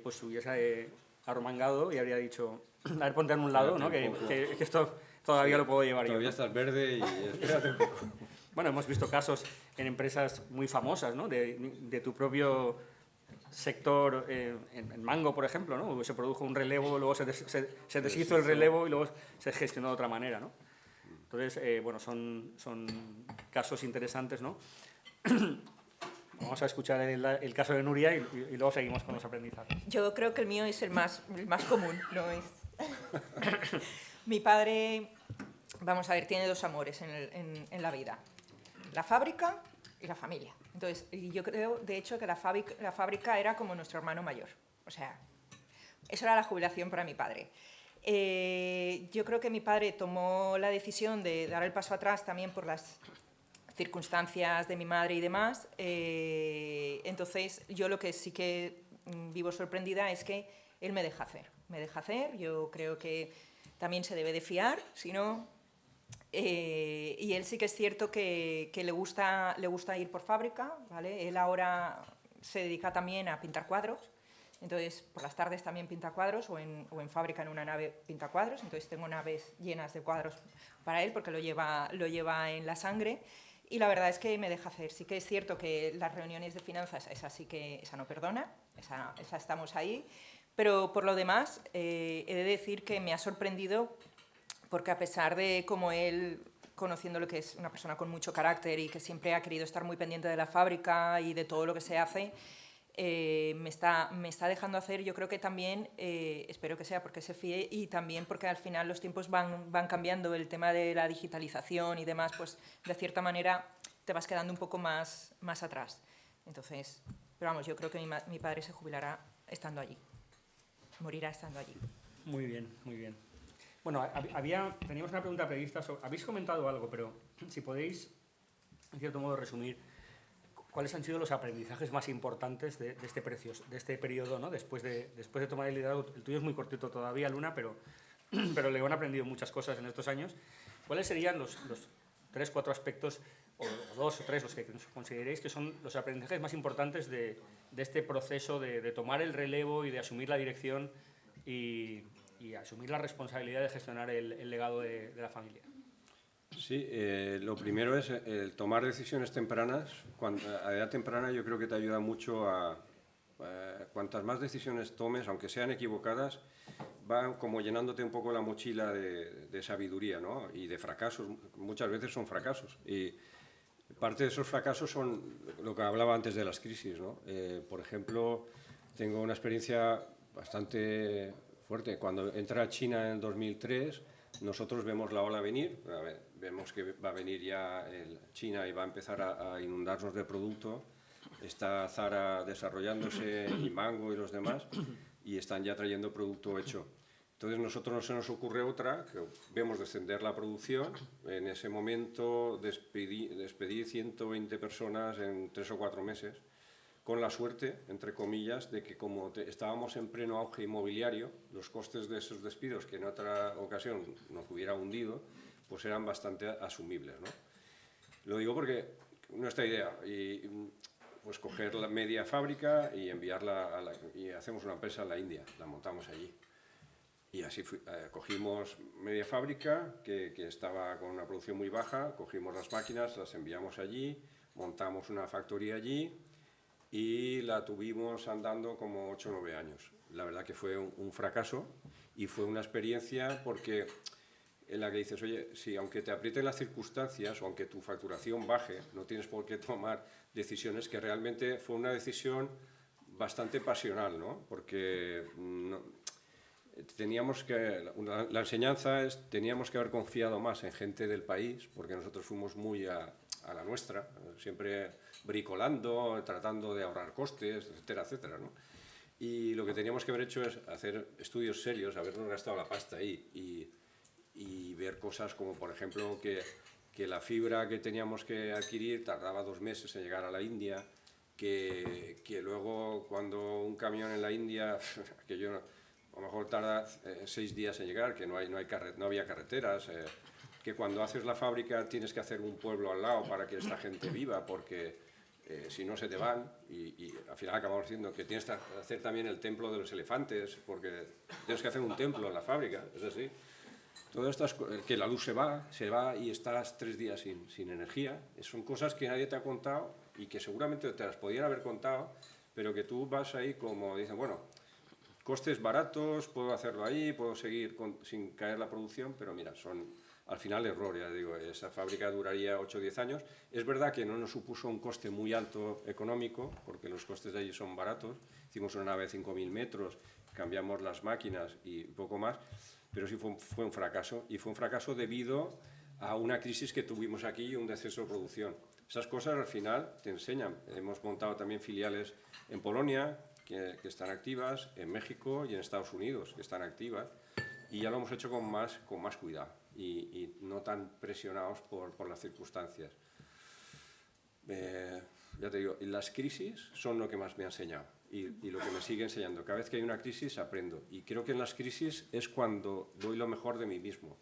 pues hubiese arromangado y habría dicho, a ver, ponte en un lado, ¿no? que esto todavía lo puedo llevar yo.
Todavía estás verde y espérate un poco.
Bueno, hemos visto casos en empresas muy famosas, ¿no? de tu propio sector, en Mango, por ejemplo, ¿no? Se produjo un relevo, luego se deshizo el relevo y luego se gestionó de otra manera, ¿no? Entonces, bueno, son casos interesantes, ¿no? Vamos a escuchar el caso de Nuria y luego seguimos con los aprendizajes.
Yo creo que el mío es el más común, ¿no? Mi padre, vamos a ver, tiene dos amores en la vida: la fábrica y la familia. Entonces, yo creo, de hecho, que la fábrica era como nuestro hermano mayor. O sea, eso era la jubilación para mi padre. Yo creo que mi padre tomó la decisión de dar el paso atrás también por las circunstancias de mi madre y demás. Entonces, yo lo que sí que vivo sorprendida es que él me deja hacer. Me deja hacer, yo creo que también se debe de fiar, si no... y él sí que es cierto que le gusta ir por fábrica, ¿vale? Él ahora se dedica también a pintar cuadros, entonces por las tardes también pinta cuadros, o en fábrica en una nave pinta cuadros, entonces tengo naves llenas de cuadros para él porque lo lleva en la sangre, y la verdad es que me deja hacer. Sí que es cierto que las reuniones de finanzas, esa no perdona, esa estamos ahí, pero por lo demás he de decir que me ha sorprendido, porque a pesar de como él, conociendo lo que es una persona con mucho carácter y que siempre ha querido estar muy pendiente de la fábrica y de todo lo que se hace, me está dejando hacer. Yo creo que también, espero que sea porque se fíe, y también porque al final los tiempos van cambiando, el tema de la digitalización y demás, pues de cierta manera te vas quedando un poco más atrás. Entonces, pero vamos, yo creo que mi padre se jubilará estando allí, morirá estando allí.
Muy bien, muy bien. Bueno, teníamos una pregunta prevista. Habéis comentado algo, pero si podéis, en cierto modo, resumir cuáles han sido los aprendizajes más importantes de este periodo, ¿no? Después de tomar el liderazgo. El tuyo es muy cortito todavía, Luna, pero le han aprendido muchas cosas en estos años. ¿Cuáles serían los 3, 4 aspectos, o 2 o 3, los que consideréis que son los aprendizajes más importantes de este proceso de tomar el relevo y de asumir la dirección y asumir la responsabilidad de gestionar el legado de la familia?
Sí, lo primero es el tomar decisiones tempranas. A edad temprana yo creo que te ayuda mucho a... cuantas más decisiones tomes, aunque sean equivocadas, van como llenándote un poco la mochila de sabiduría, ¿no? Y de fracasos. Muchas veces son fracasos. Y parte de esos fracasos son lo que hablaba antes de las crisis, ¿no? Por ejemplo, tengo una experiencia bastante fuerte. Cuando entra China en 2003, nosotros vemos la ola venir. Vemos que va a venir ya China y va a empezar a inundarnos de producto. Está Zara desarrollándose, y Mango y los demás, y están ya trayendo producto hecho. Entonces nosotros no se nos ocurre otra, que vemos descender la producción. En ese momento despedí 120 personas en 3 o 4 meses, con la suerte, entre comillas, de que como estábamos en pleno auge inmobiliario, los costes de esos despidos, que en otra ocasión nos hubiera hundido, pues eran bastante asumibles, ¿no? Lo digo porque nuestra idea, pues coger la media fábrica y enviarla y hacemos una empresa en la India, la montamos allí. Y así cogimos media fábrica que estaba con una producción muy baja, cogimos las máquinas, las enviamos allí, montamos una factoría allí y la tuvimos andando como 8 o 9 años. La verdad que fue un fracaso y fue una experiencia porque en la que dices, oye, si aunque te aprieten las circunstancias o aunque tu facturación baje, no tienes por qué tomar decisiones, que realmente fue una decisión bastante pasional, ¿no? Porque teníamos que, la enseñanza es, teníamos que haber confiado más en gente del país, porque nosotros fuimos muy a la nuestra, siempre bricolando, tratando de ahorrar costes, etcétera, etcétera, ¿no? Y lo que teníamos que haber hecho es hacer estudios serios, habernos gastado la pasta ahí y ver cosas como, por ejemplo, que la fibra que teníamos que adquirir tardaba 2 meses en llegar a la India, que luego cuando un camión en la India, que yo a lo mejor tarda 6 días en llegar, que no había carreteras, que cuando haces la fábrica tienes que hacer un pueblo al lado para que esta gente viva, porque si no se te van, y al final acabamos diciendo que tienes que hacer también el templo de los elefantes, porque tienes que hacer un templo en la fábrica, es así. Todo esto es que la luz se va y estás 3 días sin energía. Son cosas que nadie te ha contado y que seguramente te las podían haber contado, pero que tú vas ahí como dicen, bueno, costes baratos, puedo hacerlo ahí, puedo seguir sin caer la producción, pero mira, son al final error, ya digo, esa fábrica duraría 8 o 10 años. Es verdad que no nos supuso un coste muy alto económico, porque los costes de allí son baratos. Hicimos una nave de 5.000 metros, cambiamos las máquinas y poco más, pero sí fue un fracaso, y fue un fracaso debido a una crisis que tuvimos aquí y un descenso de producción. Esas cosas al final te enseñan. Hemos montado también filiales en Polonia, que están activas, en México y en Estados Unidos, que están activas, y ya lo hemos hecho con más cuidado y no tan presionados por las circunstancias. Ya te digo, las crisis son lo que más me ha enseñado y lo que me sigue enseñando. Cada vez que hay una crisis aprendo, y creo que en las crisis es cuando doy lo mejor de mí mismo.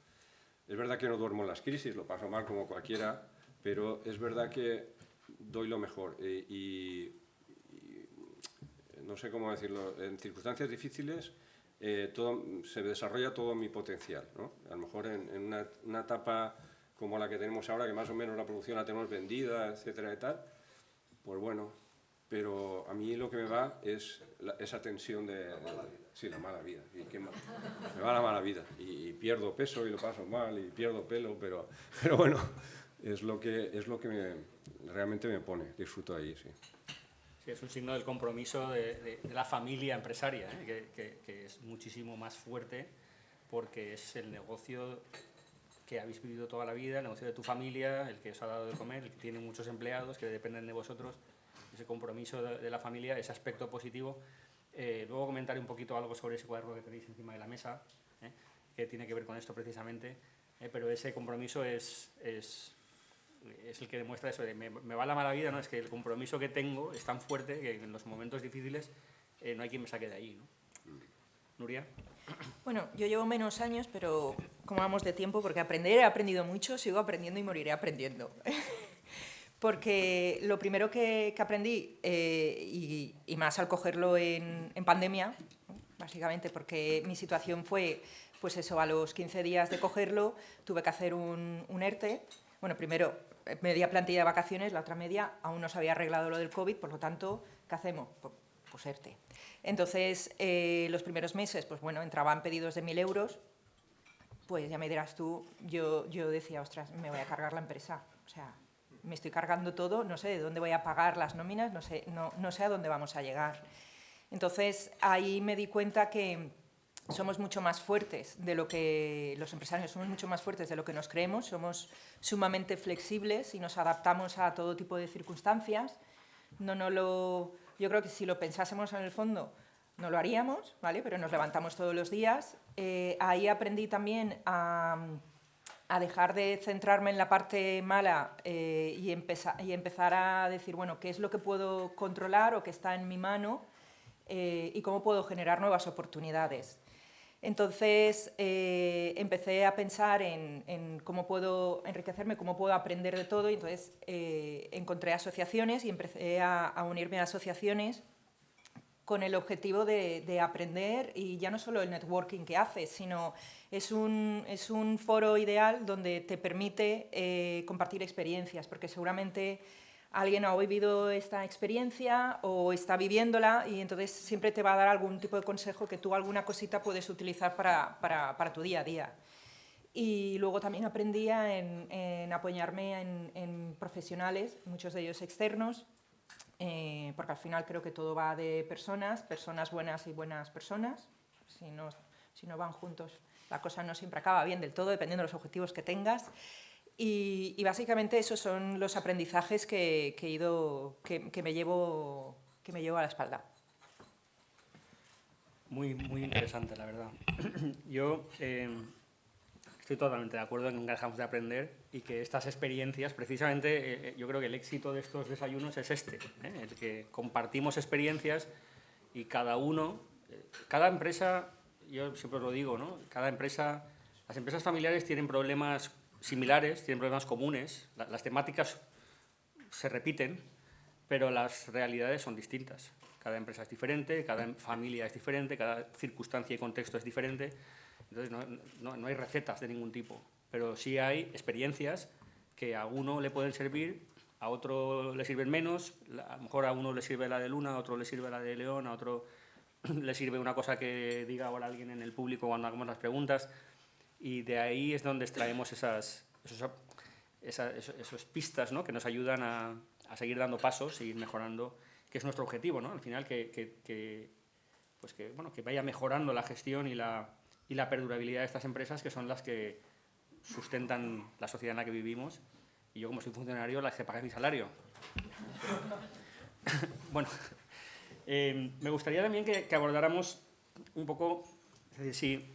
Es verdad que no duermo en las crisis, lo paso mal como cualquiera, pero es verdad que doy lo mejor y no sé cómo decirlo, en circunstancias difíciles se desarrolla todo mi potencial, ¿no? A lo mejor en una etapa como la que tenemos ahora, que más o menos la producción la tenemos vendida, etcétera y tal, pues bueno, pero a mí lo que me va es esa tensión de sí, la mala vida. Me va la mala vida y pierdo peso y lo paso mal y pierdo pelo, pero bueno, es lo que realmente me pone, disfruto ahí, sí.
Sí, es un signo del compromiso de la familia empresaria, que es muchísimo más fuerte, porque es el negocio que habéis vivido toda la vida, el negocio de tu familia, el que os ha dado de comer, el que tiene muchos empleados que dependen de vosotros, ese compromiso de la familia, ese aspecto positivo. Luego comentaré un poquito algo sobre ese cuaderno que tenéis encima de la mesa, que tiene que ver con esto precisamente, pero ese compromiso es el que demuestra eso, de me va la mala vida, ¿no? Es que el compromiso que tengo es tan fuerte que en los momentos difíciles no hay quien me saque de ahí, ¿no? Nuria.
Bueno, yo llevo menos años, pero como vamos de tiempo, porque aprender he aprendido mucho, sigo aprendiendo y moriré aprendiendo. Porque lo primero que aprendí, y más al cogerlo en pandemia, básicamente porque mi situación fue, pues eso, a los 15 días de cogerlo tuve que hacer un ERTE. Bueno, primero media plantilla de vacaciones, la otra media aún no se había arreglado lo del COVID, por lo tanto, ¿qué hacemos? Pues ERTE. Entonces, los primeros meses, pues bueno, entraban pedidos de 1.000 euros, pues ya me dirás tú, yo decía, ostras, me voy a cargar la empresa, o sea, me estoy cargando todo, no sé de dónde voy a pagar las nóminas, no sé a dónde vamos a llegar. Entonces, ahí me di cuenta que somos mucho más fuertes de lo que los empresarios somos mucho más fuertes de lo que nos creemos, somos sumamente flexibles y nos adaptamos a todo tipo de circunstancias. Yo creo que si lo pensásemos en el fondo, no lo haríamos, ¿vale? Pero nos levantamos todos los días. Ahí aprendí también a dejar de centrarme en la parte mala y empezar a decir, bueno, ¿qué es lo que puedo controlar o qué está en mi mano y cómo puedo generar nuevas oportunidades? Entonces empecé a pensar en cómo puedo enriquecerme, cómo puedo aprender de todo, y entonces encontré asociaciones y empecé a unirme a asociaciones con el objetivo de aprender, y ya no solo el networking que haces, sino es un foro ideal donde te permite compartir experiencias, porque seguramente alguien ha vivido esta experiencia o está viviéndola, y entonces siempre te va a dar algún tipo de consejo que tú alguna cosita puedes utilizar para tu día a día. Y luego también aprendía en apoyarme en profesionales, muchos de ellos externos, porque al final creo que todo va de personas buenas y buenas personas. Si no van juntos, la cosa no siempre acaba bien del todo, dependiendo de los objetivos que tengas. Y básicamente esos son los aprendizajes que me llevo a la espalda.
Muy interesante, la verdad. Yo estoy totalmente de acuerdo en que nunca dejamos de aprender, y que estas experiencias, precisamente, yo creo que el éxito de estos desayunos es el que compartimos experiencias, y cada uno, cada empresa, yo siempre os lo digo, ¿no? Las empresas familiares tienen problemas similares, tienen problemas comunes, las temáticas se repiten, pero las realidades son distintas. Cada empresa es diferente, cada familia es diferente, cada circunstancia y contexto es diferente. Entonces no hay recetas de ningún tipo, pero sí hay experiencias que a uno le pueden servir, a otro le sirven menos. A lo mejor a uno le sirve la de Luna, a otro le sirve la de León, a otro le sirve una cosa que diga ahora alguien en el público cuando hagamos las preguntas, y de ahí es donde extraemos esas pistas, ¿no? Que nos ayudan a seguir dando pasos, seguir mejorando, que es nuestro objetivo, ¿no? Al final que vaya mejorando la gestión y la perdurabilidad de estas empresas, que son las que sustentan la sociedad en la que vivimos, y yo, como soy funcionario, las que pagué mi salario. Bueno, me gustaría también que abordáramos un poco, es decir,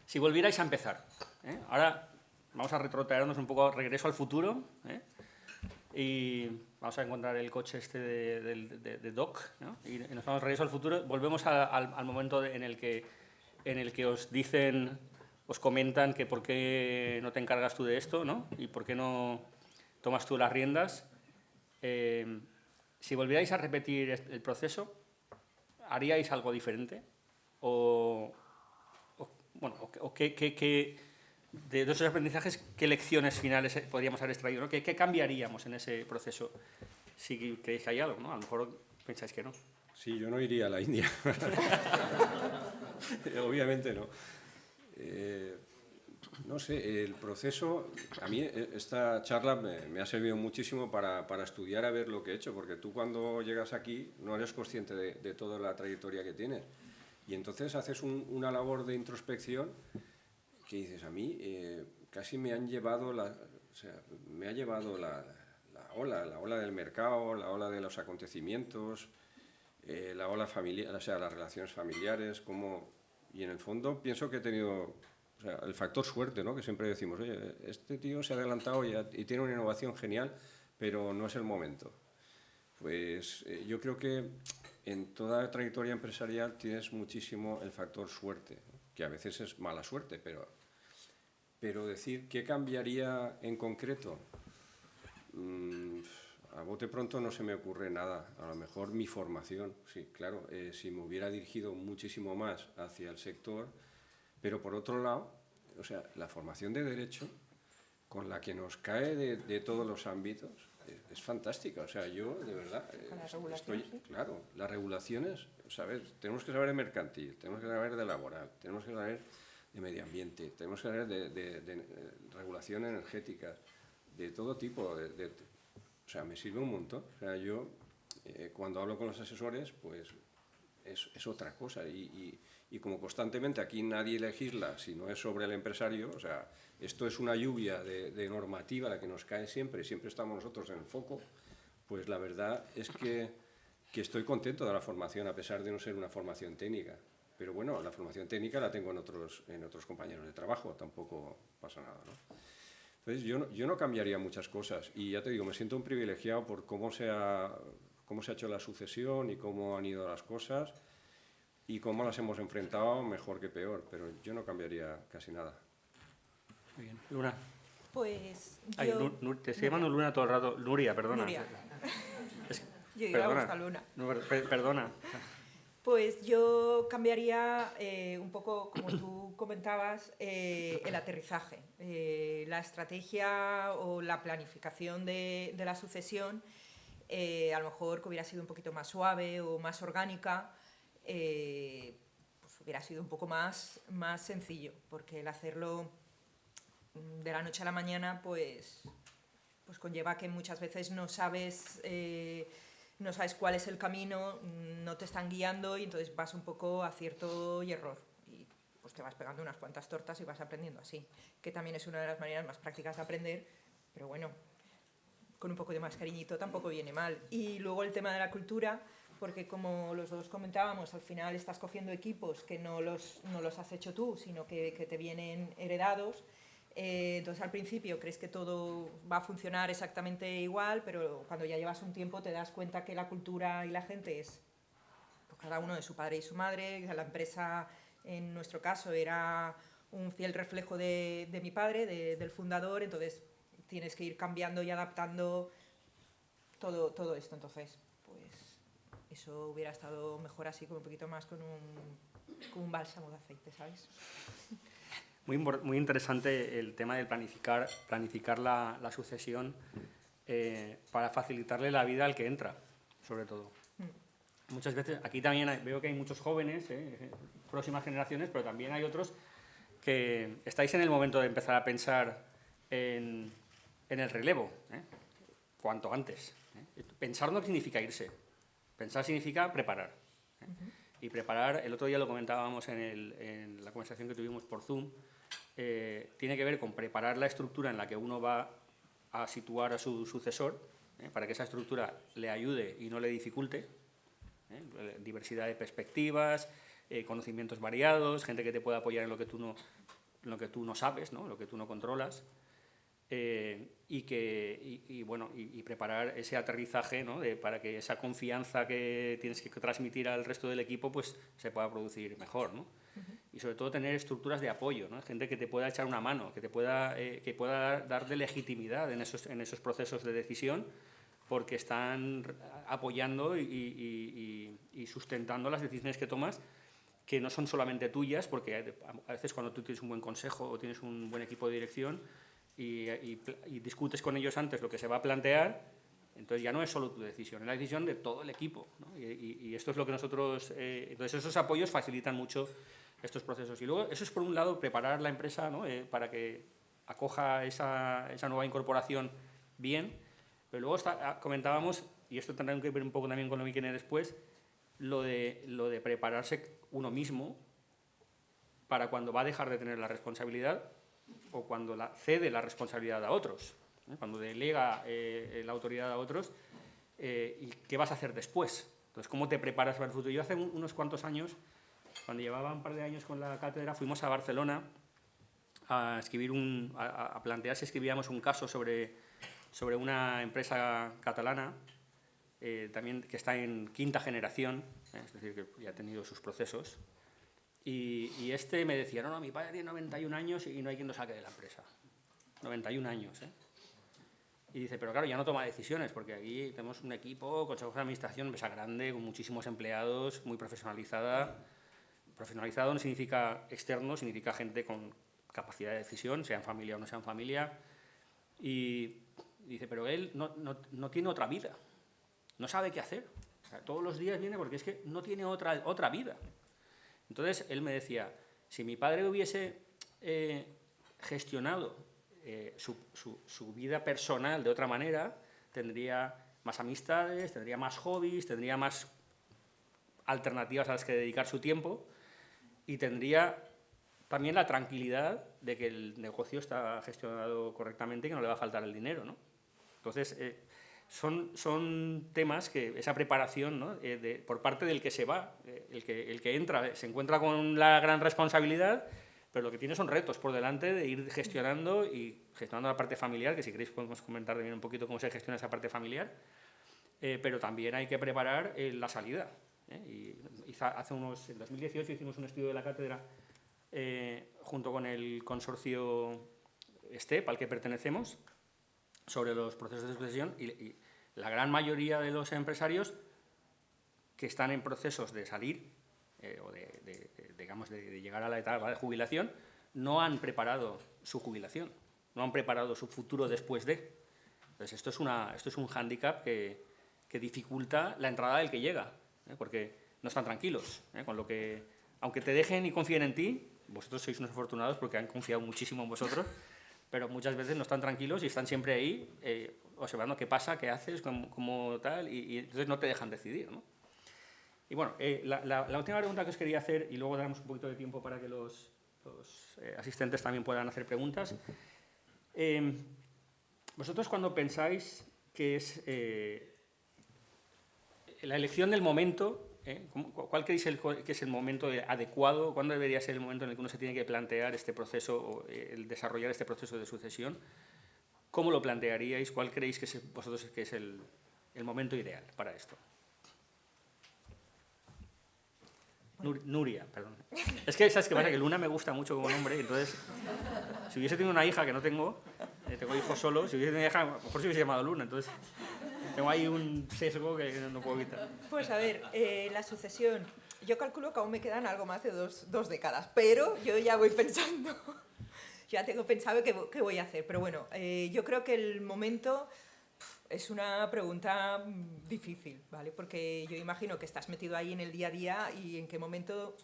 si volvierais a empezar, ahora vamos a retrotraernos un poco, regreso al futuro, y vamos a encontrar el coche este de Doc, ¿no? Y nos vamos regreso al futuro, volvemos al momento en el que os dicen, os comentan que por qué no te encargas tú de esto, ¿no? Y por qué no tomas tú las riendas. Si volvierais a repetir el proceso, ¿haríais algo diferente? ¿O qué de esos aprendizajes, qué lecciones finales podríamos haber extraído, ¿no? ¿Qué cambiaríamos en ese proceso? Si creéis que hay algo, ¿no? A lo mejor pensáis que no.
Sí, yo no iría a la India. Obviamente no. No sé, el proceso, a mí esta charla me ha servido muchísimo para estudiar, a ver lo que he hecho, porque tú cuando llegas aquí no eres consciente de toda la trayectoria que tienes, y entonces haces una labor de introspección que dices, a mí casi me han llevado me ha llevado la ola del mercado, la ola de los acontecimientos, la ola familiar, o sea, las relaciones familiares, y en el fondo pienso que he tenido, o sea, el factor suerte, ¿no? Que siempre decimos, oye, este tío se ha adelantado y tiene una innovación genial, pero no es el momento. Pues yo creo que en toda trayectoria empresarial tienes muchísimo el factor suerte, ¿no? Que a veces es mala suerte, pero decir qué cambiaría en concreto, a bote pronto no se me ocurre nada. A lo mejor mi formación, sí, claro, si me hubiera dirigido muchísimo más hacia el sector, pero por otro lado, o sea, la formación de Derecho, con la que nos cae de todos los ámbitos, es fantástica. O sea, yo, de verdad, claro, las regulaciones, ¿sabes? Tenemos que saber de mercantil, tenemos que saber de laboral, tenemos que saber de medio ambiente, tenemos que saber de regulación energética, de todo tipo. O sea, me sirve un montón. O sea, yo, cuando hablo con los asesores, pues es otra cosa. Y como constantemente aquí nadie legisla si no es sobre el empresario, o sea, esto es una lluvia de normativa la que nos cae siempre, siempre estamos nosotros en el foco, pues la verdad es que que estoy contento de la formación, a pesar de no ser una formación técnica. Pero bueno, la formación técnica la tengo en otros compañeros de trabajo, tampoco pasa nada, ¿no? Entonces, yo no cambiaría muchas cosas. Y ya te digo, me siento un privilegiado por cómo se ha hecho la sucesión y cómo han ido las cosas y cómo las hemos enfrentado mejor que peor. Pero yo no cambiaría casi nada.
Muy bien. Luna.
Pues
Ay, te estoy llamando Luna todo el rato. Nuria, perdona.
Nuria. Yo digo,
Perdona.
gusta Luna.
No, perdona.
Pues yo cambiaría un poco, como tú comentabas, el aterrizaje. La estrategia o la planificación de la sucesión, a lo mejor que hubiera sido un poquito más suave o más orgánica, pues hubiera sido un poco más sencillo, porque el hacerlo de la noche a la mañana, pues conlleva que muchas veces no sabes cuál es el camino, no te están guiando y entonces vas un poco acierto y error. Y pues te vas pegando unas cuantas tortas y vas aprendiendo así, que también es una de las maneras más prácticas de aprender, pero bueno, con un poco de más cariñito tampoco viene mal. Y luego el tema de la cultura, porque como los dos comentábamos, al final estás cogiendo equipos que no los has hecho tú, sino que te vienen heredados. Entonces al principio crees que todo va a funcionar exactamente igual, pero cuando ya llevas un tiempo te das cuenta que la cultura y la gente es pues, cada uno de su padre y su madre. La empresa, en nuestro caso, era un fiel reflejo de mi padre, del fundador, entonces tienes que ir cambiando y adaptando todo esto. Entonces, pues eso hubiera estado mejor así, como un poquito más con un bálsamo de aceite, ¿sabes?
Muy interesante el tema de planificar la sucesión para facilitarle la vida al que entra, sobre todo. Muchas veces, aquí también veo que hay muchos jóvenes, próximas generaciones, pero también hay otros que estáis en el momento de empezar a pensar en el relevo, cuanto antes. Pensar no significa irse, pensar significa preparar. Y preparar, el otro día lo comentábamos en la conversación que tuvimos por Zoom, tiene que ver con preparar la estructura en la que uno va a situar a su sucesor, para que esa estructura le ayude y no le dificulte, diversidad de perspectivas, conocimientos variados, gente que te pueda apoyar en lo que tú no sabes, ¿no? Lo que tú no controlas, y preparar ese aterrizaje, ¿no? Para que esa confianza que tienes que transmitir al resto del equipo pues, se pueda producir mejor, ¿no? Y sobre todo tener estructuras de apoyo, ¿no? Gente que te pueda echar una mano, que pueda darle legitimidad en esos procesos de decisión, porque están apoyando y sustentando las decisiones que tomas, que no son solamente tuyas, porque a veces cuando tú tienes un buen consejo o tienes un buen equipo de dirección y discutes con ellos antes lo que se va a plantear, entonces ya no es solo tu decisión, es la decisión de todo el equipo, ¿no? Y esto es lo que nosotros... entonces esos apoyos facilitan mucho estos procesos. Y luego eso es, por un lado, preparar la empresa, ¿no? Para que acoja esa nueva incorporación bien. Pero luego comentábamos, y esto tendrá que ver un poco también con lo que viene después, lo de prepararse uno mismo para cuando va a dejar de tener la responsabilidad o cuando cede la responsabilidad a otros, cuando delega la autoridad a otros, y qué vas a hacer después. Entonces, ¿cómo te preparas para el futuro? Yo hace unos cuantos años, cuando llevaba un par de años con la cátedra, fuimos a Barcelona a escribir a plantear si escribíamos un caso sobre una empresa catalana, también que está en quinta generación, es decir, que ya ha tenido sus procesos. Y este me decía, no, mi padre tiene 91 años y no hay quien lo saque de la empresa. 91 años, Y dice, pero claro, ya no toma decisiones, porque aquí tenemos un equipo, consejo de administración, empresa grande, con muchísimos empleados, muy profesionalizada. Profesionalizado no significa externo, significa gente con capacidad de decisión, sea en familia o no sea en familia. Y dice, pero él no tiene otra vida, no sabe qué hacer. O sea, todos los días viene porque es que no tiene otra vida. Entonces, él me decía, si mi padre hubiese gestionado su vida personal de otra manera, tendría más amistades, tendría más hobbies, tendría más alternativas a las que dedicar su tiempo y tendría también la tranquilidad de que el negocio está gestionado correctamente y que no le va a faltar el dinero, ¿no? Entonces, son temas que esa preparación, ¿no? Por parte del que se va, el que entra, se encuentra con la gran responsabilidad, pero lo que tiene son retos por delante de ir gestionando la parte familiar, que si queréis podemos comentar también un poquito cómo se gestiona esa parte familiar, pero también hay que preparar la salida. Y en 2018 hicimos un estudio de la cátedra junto con el consorcio STEP, al que pertenecemos, sobre los procesos de sucesión, y la gran mayoría de los empresarios que están en procesos de salir o de llegar a la etapa de jubilación no han preparado su jubilación, no han preparado su futuro después de. Entonces esto es un hándicap que dificulta la entrada del que llega, porque no están tranquilos, con lo que, aunque te dejen y confíen en ti, vosotros sois unos afortunados porque han confiado muchísimo en vosotros, pero muchas veces no están tranquilos y están siempre ahí observando qué pasa, qué haces, cómo tal, y entonces no te dejan decidir, ¿no? Y bueno, la última pregunta que os quería hacer, y luego daremos un poquito de tiempo para que los asistentes también puedan hacer preguntas. Vosotros cuando pensáis que es la elección del momento, ¿cuál creéis que es el momento adecuado? ¿Cuándo debería ser el momento en el que uno se tiene que plantear este proceso, o el desarrollar este proceso de sucesión? ¿Cómo lo plantearíais? ¿Cuál creéis que vosotros que es el momento ideal para esto? Nuria, perdón. Es que, ¿sabes qué pasa? Que Luna me gusta mucho como nombre, entonces, si hubiese tenido una hija, que no tengo hijos solo, si hubiese tenido una hija, a lo mejor se hubiese llamado Luna, entonces tengo ahí un sesgo que no puedo evitar.
Pues a ver, la sucesión, yo calculo que aún me quedan algo más de dos décadas, pero yo ya voy pensando, ya tengo pensado qué voy a hacer, pero bueno, yo creo que el momento... Es una pregunta difícil, ¿vale? Porque yo imagino que estás metido ahí en el día a día y en qué momento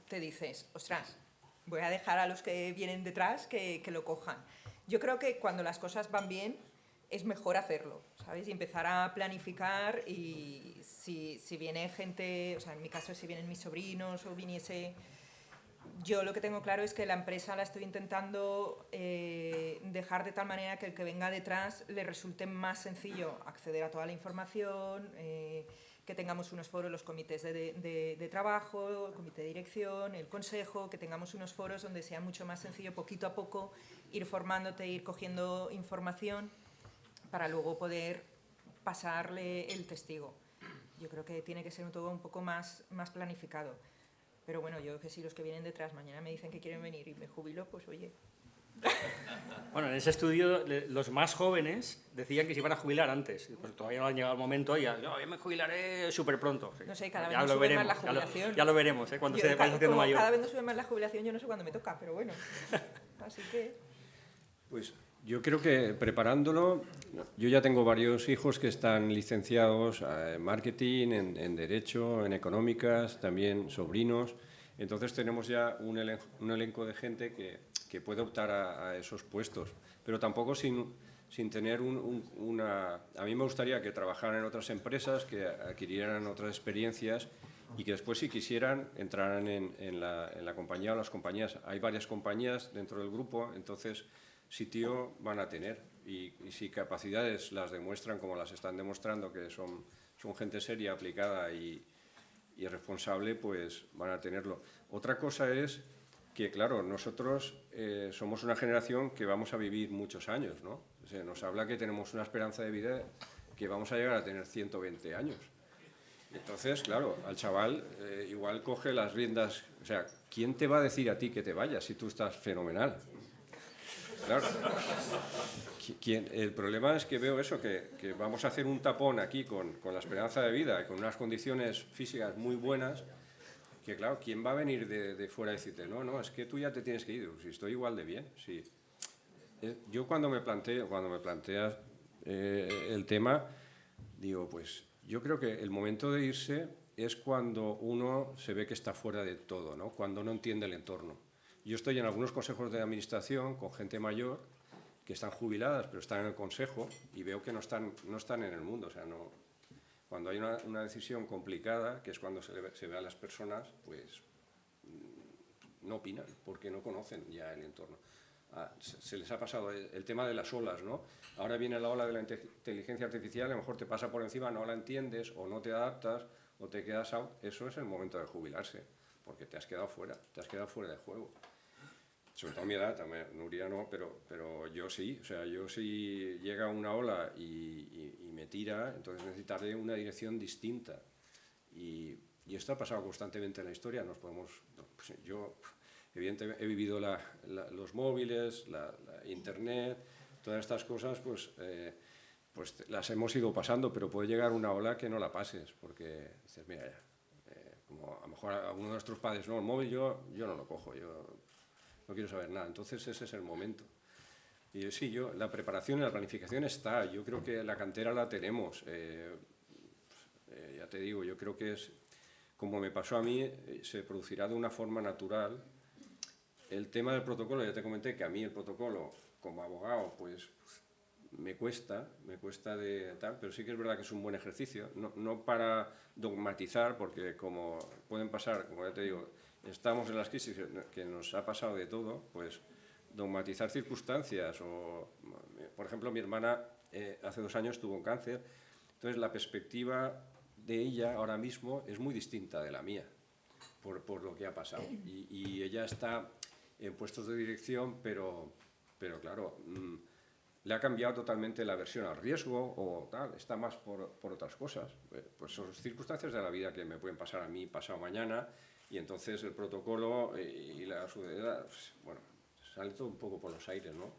te dices, ostras, voy a dejar a los que vienen detrás que lo cojan. Yo creo que cuando las cosas van bien es mejor hacerlo, ¿sabes? Y empezar a planificar, y si viene gente, o sea, en mi caso si vienen mis sobrinos o viniese... Yo lo que tengo claro es que la empresa la estoy intentando dejar de tal manera que el que venga detrás le resulte más sencillo acceder a toda la información, que tengamos unos foros, los comités de trabajo, el comité de dirección, el consejo, que tengamos unos foros donde sea mucho más sencillo poquito a poco ir formándote, ir cogiendo información para luego poder pasarle el testigo. Yo creo que tiene que ser todo un poco más planificado. Pero bueno, yo que si los que vienen detrás mañana me dicen que quieren venir y me jubilo, pues oye.
Bueno, en ese estudio los más jóvenes decían que se iban a jubilar antes. Pues todavía no han llegado el momento y yo me jubilaré súper pronto. Sí.
No sé, cada vez nos sube más la jubilación.
Ya lo veremos, cuando se vaya haciendo mayor.
Cada vez nos sube más la jubilación, yo no sé cuándo me toca, pero bueno. Así que...
Pues yo creo que preparándolo, yo ya tengo varios hijos que están licenciados en marketing, en derecho, en económicas, también sobrinos. Entonces tenemos ya un elenco de gente que puede optar a esos puestos, pero tampoco sin tener una... A mí me gustaría que trabajaran en otras empresas, que adquirieran otras experiencias y que después, si quisieran, entraran en la compañía o las compañías. Hay varias compañías dentro del grupo, entonces... sitio van a tener, y si capacidades las demuestran como las están demostrando, que son gente seria, aplicada y responsable, pues van a tenerlo. Otra cosa es que, claro, nosotros somos una generación que vamos a vivir muchos años, ¿no? O sea, nos habla que tenemos una esperanza de vida que vamos a llegar a tener 120 años. Entonces, claro, al chaval igual coge las riendas. O sea, ¿quién te va a decir a ti que te vayas si tú estás fenomenal? Claro. El problema es que veo eso, que vamos a hacer un tapón aquí con la esperanza de vida y con unas condiciones físicas muy buenas, que claro, ¿quién va a venir de fuera y decirte, no, es que tú ya te tienes que ir, si estoy igual de bien? Sí. Yo cuando me planteas el tema, digo, pues yo creo que el momento de irse es cuando uno se ve que está fuera de todo, ¿no? Cuando no entiende el entorno. Yo estoy en algunos consejos de administración con gente mayor que están jubiladas, pero están en el consejo, y veo que no están en el mundo. O sea, no, cuando hay una decisión complicada, que es cuando se ve a las personas, pues no opinan, porque no conocen ya el entorno. se les ha pasado el tema de las olas, ¿no? Ahora viene la ola de la inteligencia artificial, a lo mejor te pasa por encima, no la entiendes o no te adaptas o te quedas out. Eso es el momento de jubilarse, porque te has quedado fuera de juego. Sobre todo a mi edad, también, Nuria no, pero yo sí. O sea, yo si llega una ola y me tira, entonces necesitaré una dirección distinta. Y esto ha pasado constantemente en la historia. Yo, evidentemente, he vivido los móviles, la Internet, todas estas cosas, pues las hemos ido pasando, pero puede llegar una ola que no la pases, porque dices, mira, como a lo mejor a uno de nuestros padres, no, el móvil yo no lo cojo, yo no quiero saber nada. Entonces ese es el momento. Y sí, la preparación y la planificación está. Yo creo que la cantera la tenemos. Ya te digo, yo creo que es, como me pasó a mí, se producirá de una forma natural. El tema del protocolo, ya te comenté que a mí el protocolo, como abogado, pues me cuesta de tal, pero sí que es verdad que es un buen ejercicio. No para dogmatizar, porque como pueden pasar, como ya te digo, estamos en las crisis que nos ha pasado de todo, pues dogmatizar circunstancias. Por ejemplo, mi hermana hace 2 años tuvo un cáncer, entonces la perspectiva de ella ahora mismo es muy distinta de la mía, por lo que ha pasado. Y ella está en puestos de dirección, pero claro, le ha cambiado totalmente la versión al riesgo o tal, está más por otras cosas. Pues son circunstancias de la vida que me pueden pasar a mí pasado mañana. Y entonces el protocolo y la seguridad, pues, bueno, sale todo un poco por los aires, ¿no?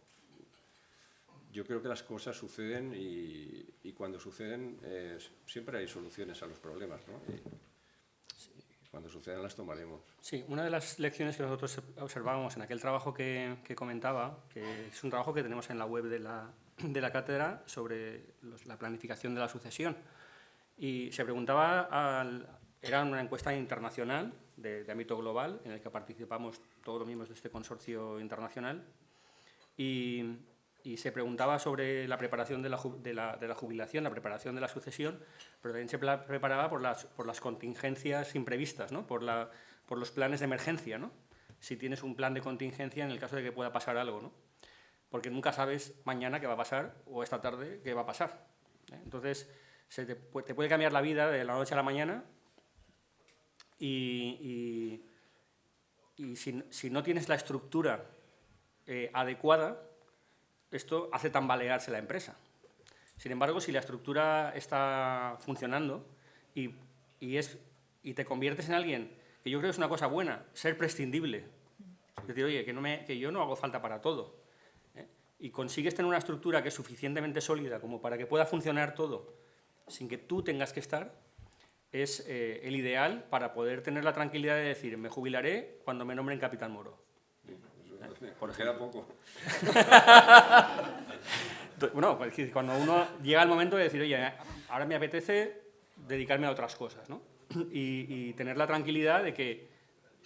Yo creo que las cosas suceden y cuando suceden siempre hay soluciones a los problemas, ¿no? Y cuando sucedan las tomaremos.
Sí, una de las lecciones que nosotros observábamos en aquel trabajo que comentaba, que es un trabajo que tenemos en la web de la cátedra sobre la planificación de la sucesión, y se preguntaba, era una encuesta internacional de ámbito global en el que participamos todos los miembros de este consorcio internacional, y se preguntaba sobre la preparación de la jubilación, la preparación de la sucesión, pero también se preparaba por las contingencias imprevistas, ¿no? por los planes de emergencia, ¿no? Si tienes un plan de contingencia en el caso de que pueda pasar algo, ¿no? Porque nunca sabes mañana qué va a pasar o esta tarde qué va a pasar, ¿eh? Entonces, te puede cambiar la vida de la noche a la mañana y si no tienes la estructura adecuada, esto hace tambalearse la empresa. Sin embargo, si la estructura está funcionando y te conviertes en alguien, que yo creo que es una cosa buena, ser prescindible, es decir, oye, que yo no hago falta para todo, ¿eh? Y consigues tener una estructura que es suficientemente sólida como para que pueda funcionar todo sin que tú tengas que estar, es el ideal para poder tener la tranquilidad de decir, me jubilaré cuando me nombren Capitán Moro.
Por queda poco.
Bueno, pues cuando uno llega al momento de decir, oye, ahora me apetece dedicarme a otras cosas, ¿no? Y tener la tranquilidad de que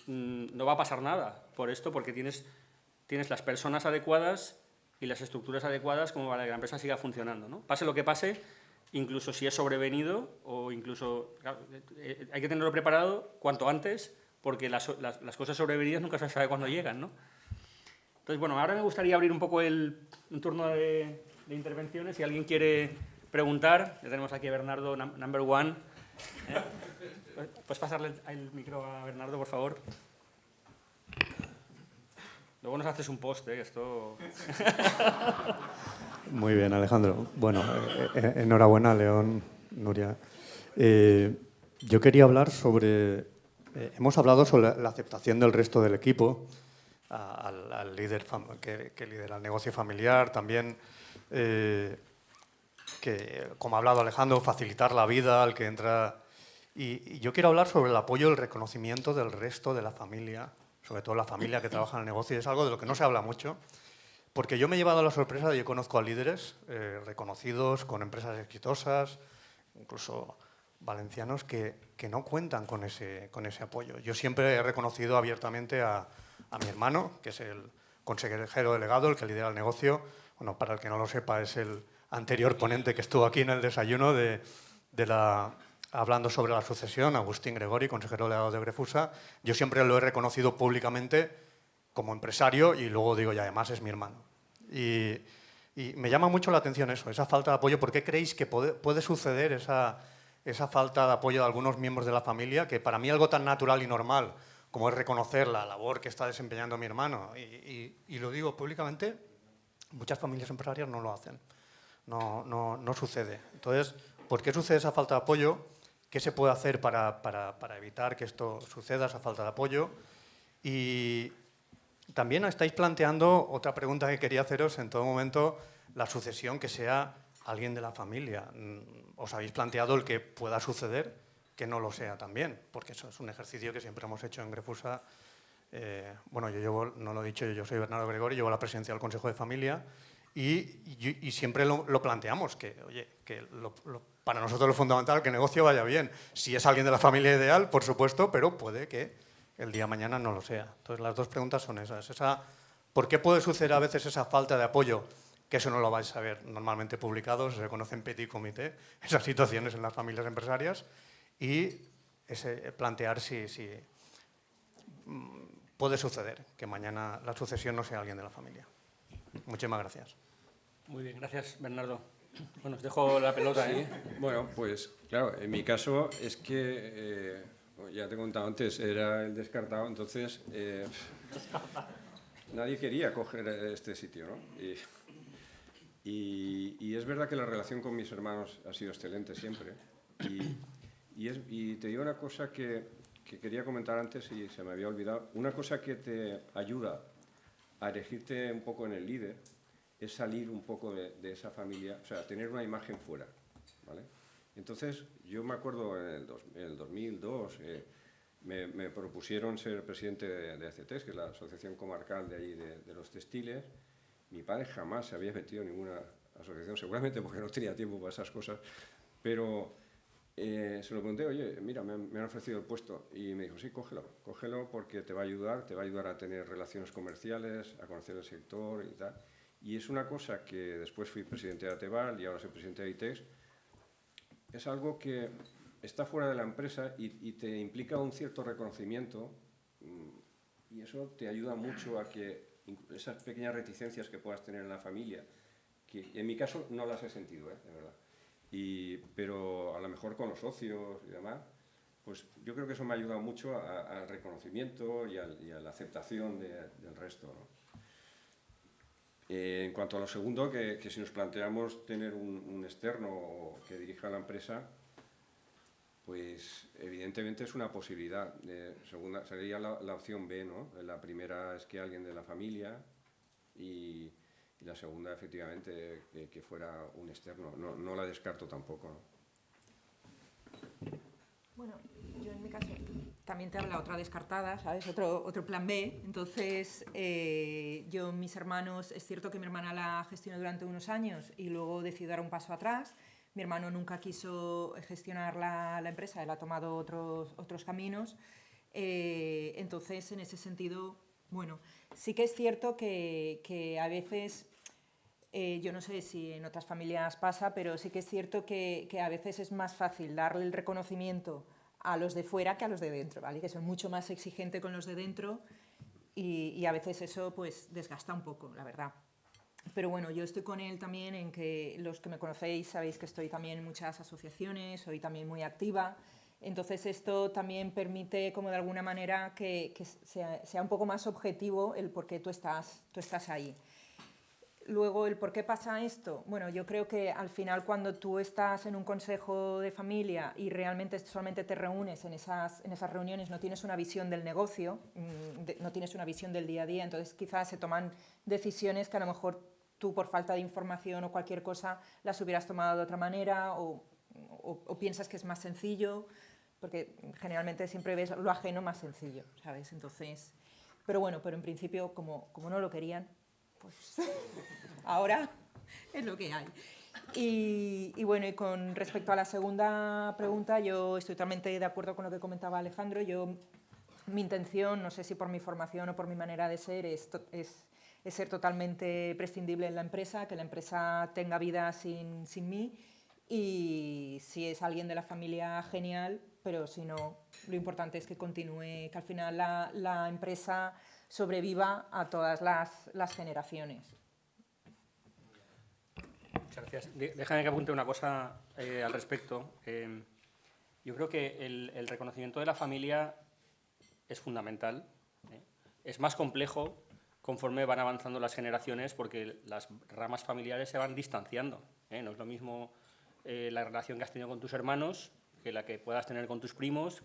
no va a pasar nada por esto, porque tienes las personas adecuadas y las estructuras adecuadas como para que la empresa siga funcionando, ¿no? Pase lo que pase, incluso si es sobrevenido, o incluso claro, hay que tenerlo preparado cuanto antes, porque las cosas sobrevenidas nunca se sabe cuándo llegan, ¿no? Entonces, bueno, ahora me gustaría abrir un poco un turno de intervenciones. Si alguien quiere preguntar, ya tenemos aquí a Bernardo, number one. ¿Puedes pasarle el micro a Bernardo, por favor? Luego nos haces un post, esto...
Muy bien, Alejandro. Bueno, enhorabuena, León, Nuria. Yo quería hablar sobre... hemos hablado sobre la aceptación del resto del equipo al líder que lidera el negocio familiar, también, que, como ha hablado Alejandro, facilitar la vida al que entra. Y yo quiero hablar sobre el apoyo y el reconocimiento del resto de la familia, sobre todo la familia que trabaja en el negocio. Es algo de lo que no se habla mucho, porque yo me he llevado la sorpresa de que yo conozco a líderes reconocidos, con empresas exitosas, incluso valencianos, que no cuentan con ese apoyo. Yo siempre he reconocido abiertamente a mi hermano, que es el consejero delegado, el que lidera el negocio. Bueno, para el que no lo sepa, es el anterior ponente que estuvo aquí en el desayuno hablando sobre la sucesión, Agustín Gregori, consejero delegado de Grefusa. Yo siempre lo he reconocido públicamente como empresario y luego digo, y además es mi hermano. Y me llama mucho la atención eso, esa falta de apoyo. ¿Por qué creéis que puede suceder esa falta de apoyo de algunos miembros de la familia? Que para mí algo tan natural y normal como es reconocer la labor que está desempeñando mi hermano, y lo digo públicamente, muchas familias empresariales no lo hacen, no sucede. Entonces, ¿por qué sucede esa falta de apoyo? ¿Qué se puede hacer para evitar que esto suceda, esa falta de apoyo? Y también estáis planteando otra pregunta que quería haceros en todo momento, la sucesión, que sea alguien de la familia. ¿Os habéis planteado el que pueda suceder que no lo sea también? Porque eso es un ejercicio que siempre hemos hecho en Grefusa. Bueno, yo llevo, no lo he dicho, yo soy Bernardo Gregori, llevo la presidencia del Consejo de Familia y siempre lo planteamos, que, oye, que para nosotros lo fundamental es que el negocio vaya bien. Si es alguien de la familia ideal, por supuesto, pero puede que el día de mañana no lo sea. Entonces, las dos preguntas son esas. ¿Por qué puede suceder a veces esa falta de apoyo? Que eso no lo vais a ver normalmente publicado, se conoce en petit comité, esas situaciones en las familias empresarias, y plantear si puede suceder que mañana la sucesión no sea alguien de la familia. Muchísimas gracias.
Muy bien, gracias, Bernardo. Bueno, os dejo la pelota.
Sí, bueno, pues claro, en mi caso es que, ya te he contado antes, era el descartado, entonces nadie quería coger este sitio, ¿no? Y es verdad que la relación con mis hermanos ha sido excelente siempre. Y te digo una cosa que quería comentar antes y se me había olvidado. Una cosa que te ayuda a erigirte un poco en el líder es salir un poco de esa familia, o sea, tener una imagen fuera, ¿vale? Entonces, yo me acuerdo en el 2002, me propusieron ser presidente de ACTEX, que es la Asociación Comarcal de allí de los textiles. Mi padre jamás se había metido en ninguna asociación, seguramente porque no tenía tiempo para esas cosas, pero se lo pregunté, oye, mira, me han ofrecido el puesto, y me dijo, sí, cógelo porque te va a ayudar a tener relaciones comerciales, a conocer el sector y tal. Y es una cosa que después fui presidente de Ateval y ahora soy presidente de ITEX, es algo que está fuera de la empresa y te implica un cierto reconocimiento, y eso te ayuda mucho a que esas pequeñas reticencias que puedas tener en la familia, que en mi caso no las he sentido, de verdad, pero a lo mejor con los socios y demás, pues yo creo que eso me ha ayudado mucho al reconocimiento y a la aceptación del resto, ¿no? En cuanto a lo segundo, que si nos planteamos tener un externo que dirija la empresa, pues evidentemente es una posibilidad. Segunda sería la opción B, ¿no? La primera es que alguien de la familia y la segunda, efectivamente, que fuera un externo. No la descarto tampoco, ¿no?
Bueno, yo en mi caso también te habla otra descartada, ¿sabes? Otro plan B. Entonces, yo, mis hermanos, es cierto que mi hermana la gestionó durante unos años y luego decidió dar un paso atrás. Mi hermano nunca quiso gestionar la empresa, él ha tomado otros caminos. Entonces, en ese sentido, bueno, sí que es cierto que a veces, yo no sé si en otras familias pasa, pero sí que es cierto que a veces es más fácil darle el reconocimiento a los de fuera que a los de dentro, ¿vale? Que son mucho más exigentes con los de dentro y a veces eso pues desgasta un poco, la verdad. Pero bueno, yo estoy con él también en que los que me conocéis sabéis que estoy también en muchas asociaciones, soy también muy activa. Entonces esto también permite como de alguna manera que sea un poco más objetivo el por qué tú estás ahí. Luego, el por qué pasa esto. Bueno, yo creo que al final cuando tú estás en un consejo de familia y realmente solamente te reúnes en esas reuniones, no tienes una visión del negocio, no tienes una visión del día a día, entonces quizás se toman decisiones que a lo mejor tú por falta de información o cualquier cosa las hubieras tomado de otra manera o piensas que es más sencillo, porque generalmente siempre ves lo ajeno más sencillo, ¿sabes? Entonces, pero en principio como no lo querían, pues ahora es lo que hay. Y bueno, y con respecto a la segunda pregunta, yo estoy totalmente de acuerdo con lo que comentaba Alejandro. Mi intención, no sé si por mi formación o por mi manera de ser, es ser totalmente prescindible en la empresa, que la empresa tenga vida sin mí. y si es alguien de la familia, genial, pero si no, lo importante es que continúe, que al final la empresa sobreviva a todas las generaciones.
Muchas gracias. Déjame que apunte una cosa al respecto. Yo creo que el reconocimiento de la familia es fundamental. Es más complejo conforme van avanzando las generaciones porque las ramas familiares se van distanciando. No es lo mismo la relación que has tenido con tus hermanos que la que puedas tener con tus primos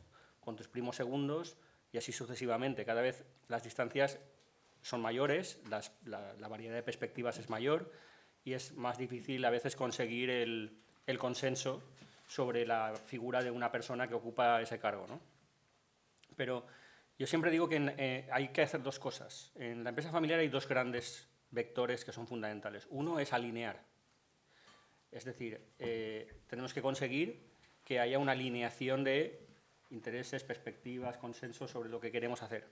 segundos y así sucesivamente. Cada vez las distancias son mayores, la variedad de perspectivas es mayor y es más difícil a veces conseguir el consenso sobre la figura de una persona que ocupa ese cargo, ¿no? Pero yo siempre digo que hay que hacer dos cosas. En la empresa familiar hay dos grandes vectores que son fundamentales. Uno es alinear. Es decir, tenemos que conseguir que haya una alineación de intereses, perspectivas, consensos sobre lo que queremos hacer,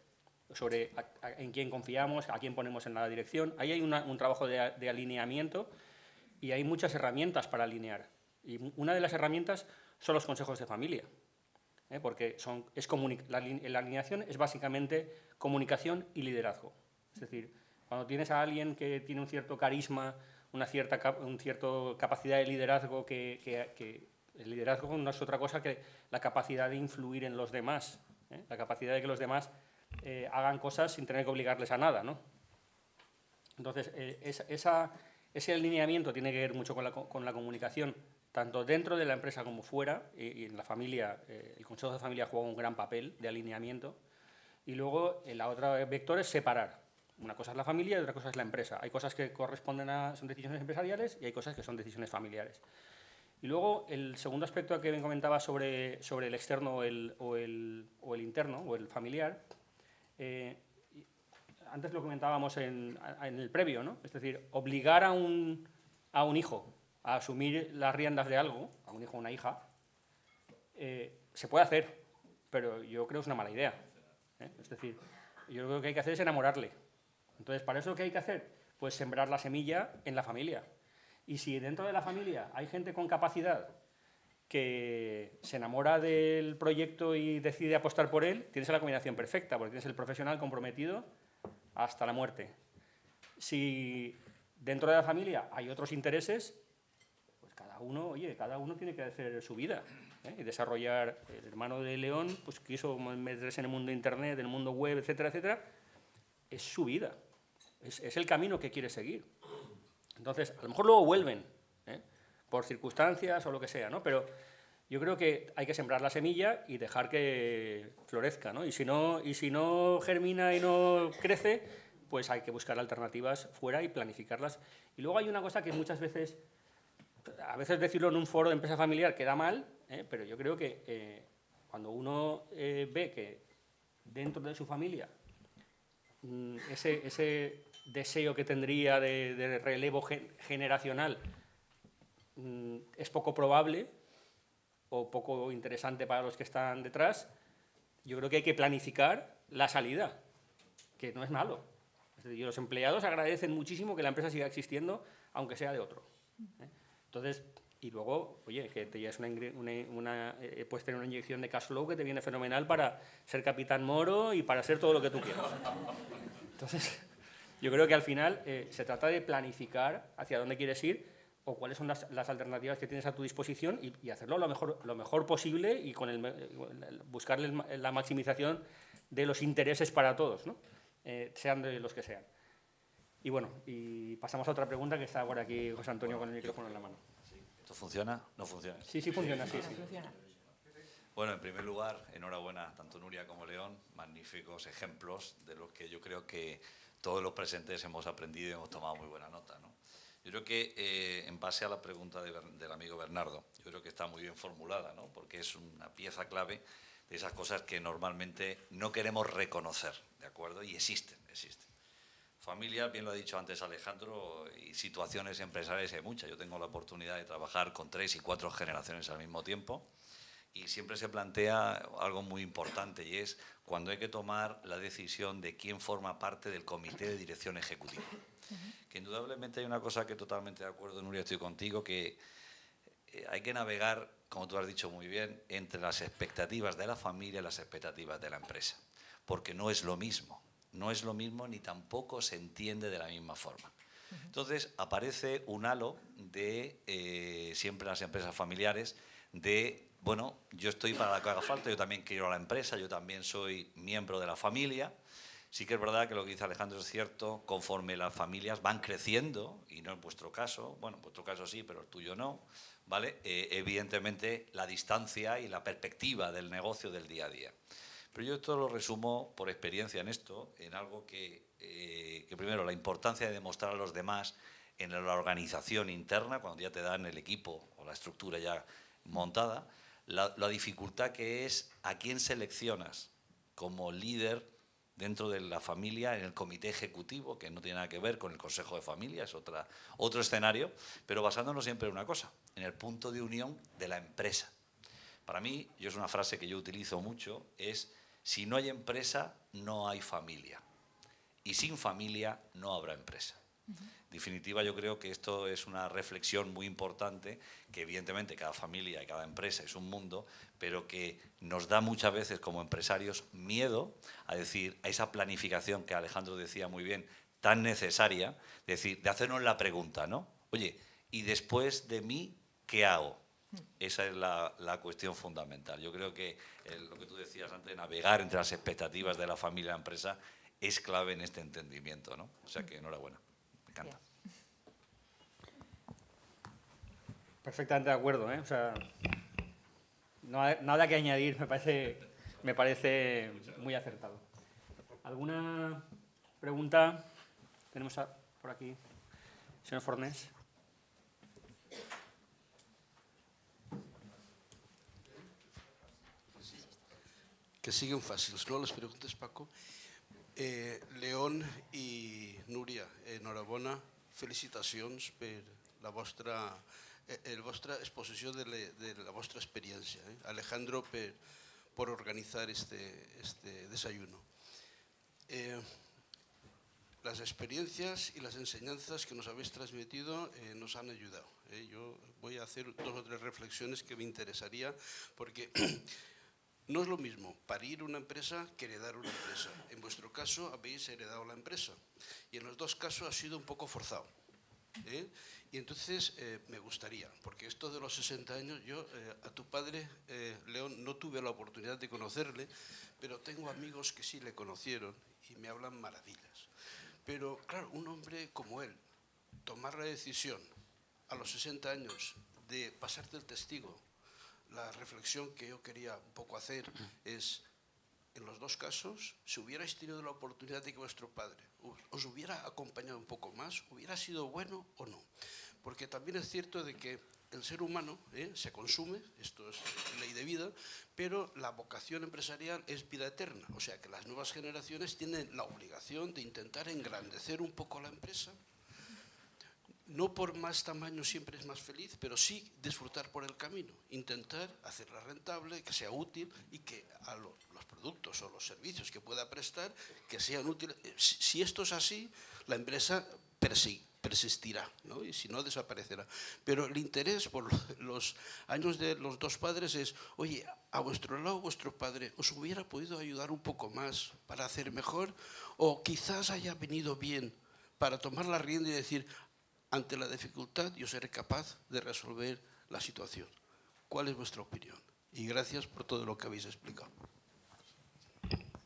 sobre en quién confiamos, a quién ponemos en la dirección. Ahí hay un trabajo de alineamiento y hay muchas herramientas para alinear. Y una de las herramientas son los consejos de familia, porque la alineación es básicamente comunicación y liderazgo. Es decir, cuando tienes a alguien que tiene un cierto carisma, una cierta capacidad de liderazgo, que el liderazgo no es otra cosa que la capacidad de influir en los demás, la capacidad de que los demás hagan cosas sin tener que obligarles a nada, ¿no? Entonces, ese alineamiento tiene que ver mucho con la comunicación, tanto dentro de la empresa como fuera, y en la familia, el Consejo de Familia juega un gran papel de alineamiento. Y luego, la otra vector es separar. Una cosa es la familia y otra cosa es la empresa. Hay cosas que son decisiones empresariales y hay cosas que son decisiones familiares. Y luego, el segundo aspecto que me comentaba sobre el externo o el interno, o el familiar, antes lo comentábamos en el previo, ¿no? Es decir, obligar a un hijo a asumir las riendas de algo, a un hijo o una hija, se puede hacer, pero yo creo que es una mala idea. Es decir, yo creo que lo que hay que hacer es enamorarle. Entonces, ¿para eso qué hay que hacer? Pues sembrar la semilla en la familia. Y si dentro de la familia hay gente con capacidad que se enamora del proyecto y decide apostar por él, tienes la combinación perfecta, porque tienes el profesional comprometido hasta la muerte. Si dentro de la familia hay otros intereses, pues cada uno tiene que hacer su vida, y desarrollar. El hermano de León pues quiso meterse en el mundo de Internet, en el mundo web, etcétera, etcétera. Es su vida, es el camino que quiere seguir. Entonces, a lo mejor luego vuelven, por circunstancias o lo que sea, ¿no? Pero yo creo que hay que sembrar la semilla y dejar que florezca, ¿no? Y si no germina y no crece, pues hay que buscar alternativas fuera y planificarlas. Y luego hay una cosa que muchas veces, a veces decirlo en un foro de empresa familiar queda mal, pero yo creo que cuando uno ve que dentro de su familia ese deseo que tendría de relevo generacional es poco probable o poco interesante para los que están detrás, yo creo que hay que planificar la salida, que no es malo. Es decir, los empleados agradecen muchísimo que la empresa siga existiendo, aunque sea de otro. Entonces, y luego, oye, que te lleves puedes tener una inyección de cash flow que te viene fenomenal para ser Capitán Moro y para ser todo lo que tú quieras. Entonces, yo creo que al final se trata de planificar hacia dónde quieres ir o cuáles son las alternativas que tienes a tu disposición y hacerlo lo mejor posible y buscar la maximización de los intereses para todos, ¿no? Sean de los que sean. Y bueno, y pasamos a otra pregunta que está por aquí José Antonio con el micrófono en la mano.
¿Esto funciona? ¿No funciona?
Sí, funciona, sí.
Funciona.
Bueno, en primer lugar, enhorabuena tanto Nuria como León, magníficos ejemplos de los que yo creo que todos los presentes hemos aprendido y hemos tomado muy buena nota, ¿no? Yo creo que en base a la pregunta del amigo Bernardo, yo creo que está muy bien formulada, ¿no? Porque es una pieza clave de esas cosas que normalmente no queremos reconocer, ¿de acuerdo? Y existen. Familia, bien lo ha dicho antes Alejandro, y situaciones empresariales hay muchas. Yo tengo la oportunidad de trabajar con 3 y 4 generaciones al mismo tiempo y siempre se plantea algo muy importante y es cuando hay que tomar la decisión de quién forma parte del comité de dirección ejecutiva. Que indudablemente hay una cosa que totalmente de acuerdo, Nuria, estoy contigo, que hay que navegar, como tú has dicho muy bien, entre las expectativas de la familia y las expectativas de la empresa, porque no es lo mismo. No es lo mismo ni tampoco se entiende de la misma forma. Entonces aparece un halo de, siempre en las empresas familiares, de, bueno, yo estoy para lo que haga falta, yo también quiero a la empresa, yo también soy miembro de la familia. Sí que es verdad que lo que dice Alejandro es cierto, conforme las familias van creciendo, y no en vuestro caso, bueno, en vuestro caso sí, pero el tuyo no, ¿vale? Evidentemente la distancia y la perspectiva del negocio del día a día. Pero yo esto lo resumo por experiencia en esto, en algo que primero, la importancia de demostrar a los demás en la organización interna, cuando ya te dan el equipo o la estructura ya montada, la dificultad que es a quién seleccionas como líder dentro de la familia, en el comité ejecutivo, que no tiene nada que ver con el consejo de familia, es otro escenario, pero basándonos siempre en una cosa, en el punto de unión de la empresa. Para mí, yo es una frase que yo utilizo mucho, es: si no hay empresa, no hay familia. Y sin familia no habrá empresa. En definitiva, yo creo que esto es una reflexión muy importante, que evidentemente cada familia y cada empresa es un mundo, pero que nos da muchas veces como empresarios miedo a decir, a esa planificación que Alejandro decía muy bien, tan necesaria, decir, de hacernos la pregunta, ¿no? Oye, ¿y después de mí qué hago? Esa es la cuestión fundamental. Yo creo que lo que tú decías antes, navegar entre las expectativas de la familia y la empresa, es clave en este entendimiento, ¿no? O sea que enhorabuena, me encanta.
Perfectamente de acuerdo, ¿eh? O sea, nada que añadir, me parece muy acertado. ¿Alguna pregunta? Tenemos por aquí, señor Fornés.
Que siguen fàcils, no? Les preguntes, Paco. León i Núria, enhorabona, felicitacions per la vostra exposició de la vostra experiència. Alejandro, por organizar este desayuno. Las experiencias y las enseñanzas que nos habéis transmitido nos han ayudado. Yo voy a hacer 2 o 3 reflexiones que me interesaría, porque no es lo mismo parir una empresa que heredar una empresa. En vuestro caso habéis heredado la empresa y en los 2 casos ha sido un poco forzado. Y entonces me gustaría, porque esto de los 60 años, yo a tu padre, León, no tuve la oportunidad de conocerle, pero tengo amigos que sí le conocieron y me hablan maravillas. Pero claro, un hombre como él, tomar la decisión a los 60 años de pasarte el testigo, la reflexión que yo quería un poco hacer es, en los 2 casos, si hubierais tenido la oportunidad de que vuestro padre os hubiera acompañado un poco más, ¿hubiera sido bueno o no? Porque también es cierto de que el ser humano se consume, esto es ley de vida, pero la vocación empresarial es vida eterna. O sea que las nuevas generaciones tienen la obligación de intentar engrandecer un poco la empresa. No por más tamaño siempre es más feliz, pero sí disfrutar por el camino, intentar hacerla rentable, que sea útil y que a los productos o los servicios que pueda prestar, que sean útiles. Si esto es así, la empresa persistirá, ¿no? Y si no, desaparecerá. Pero el interés por los años de los 2 padres es, oye, a vuestro lado vuestro padre os hubiera podido ayudar un poco más para hacer mejor, o quizás haya venido bien para tomar la rienda y decir, ante la dificultad yo seré capaz de resolver la situación. ¿Cuál es vuestra opinión? Y gracias por todo lo que habéis explicado.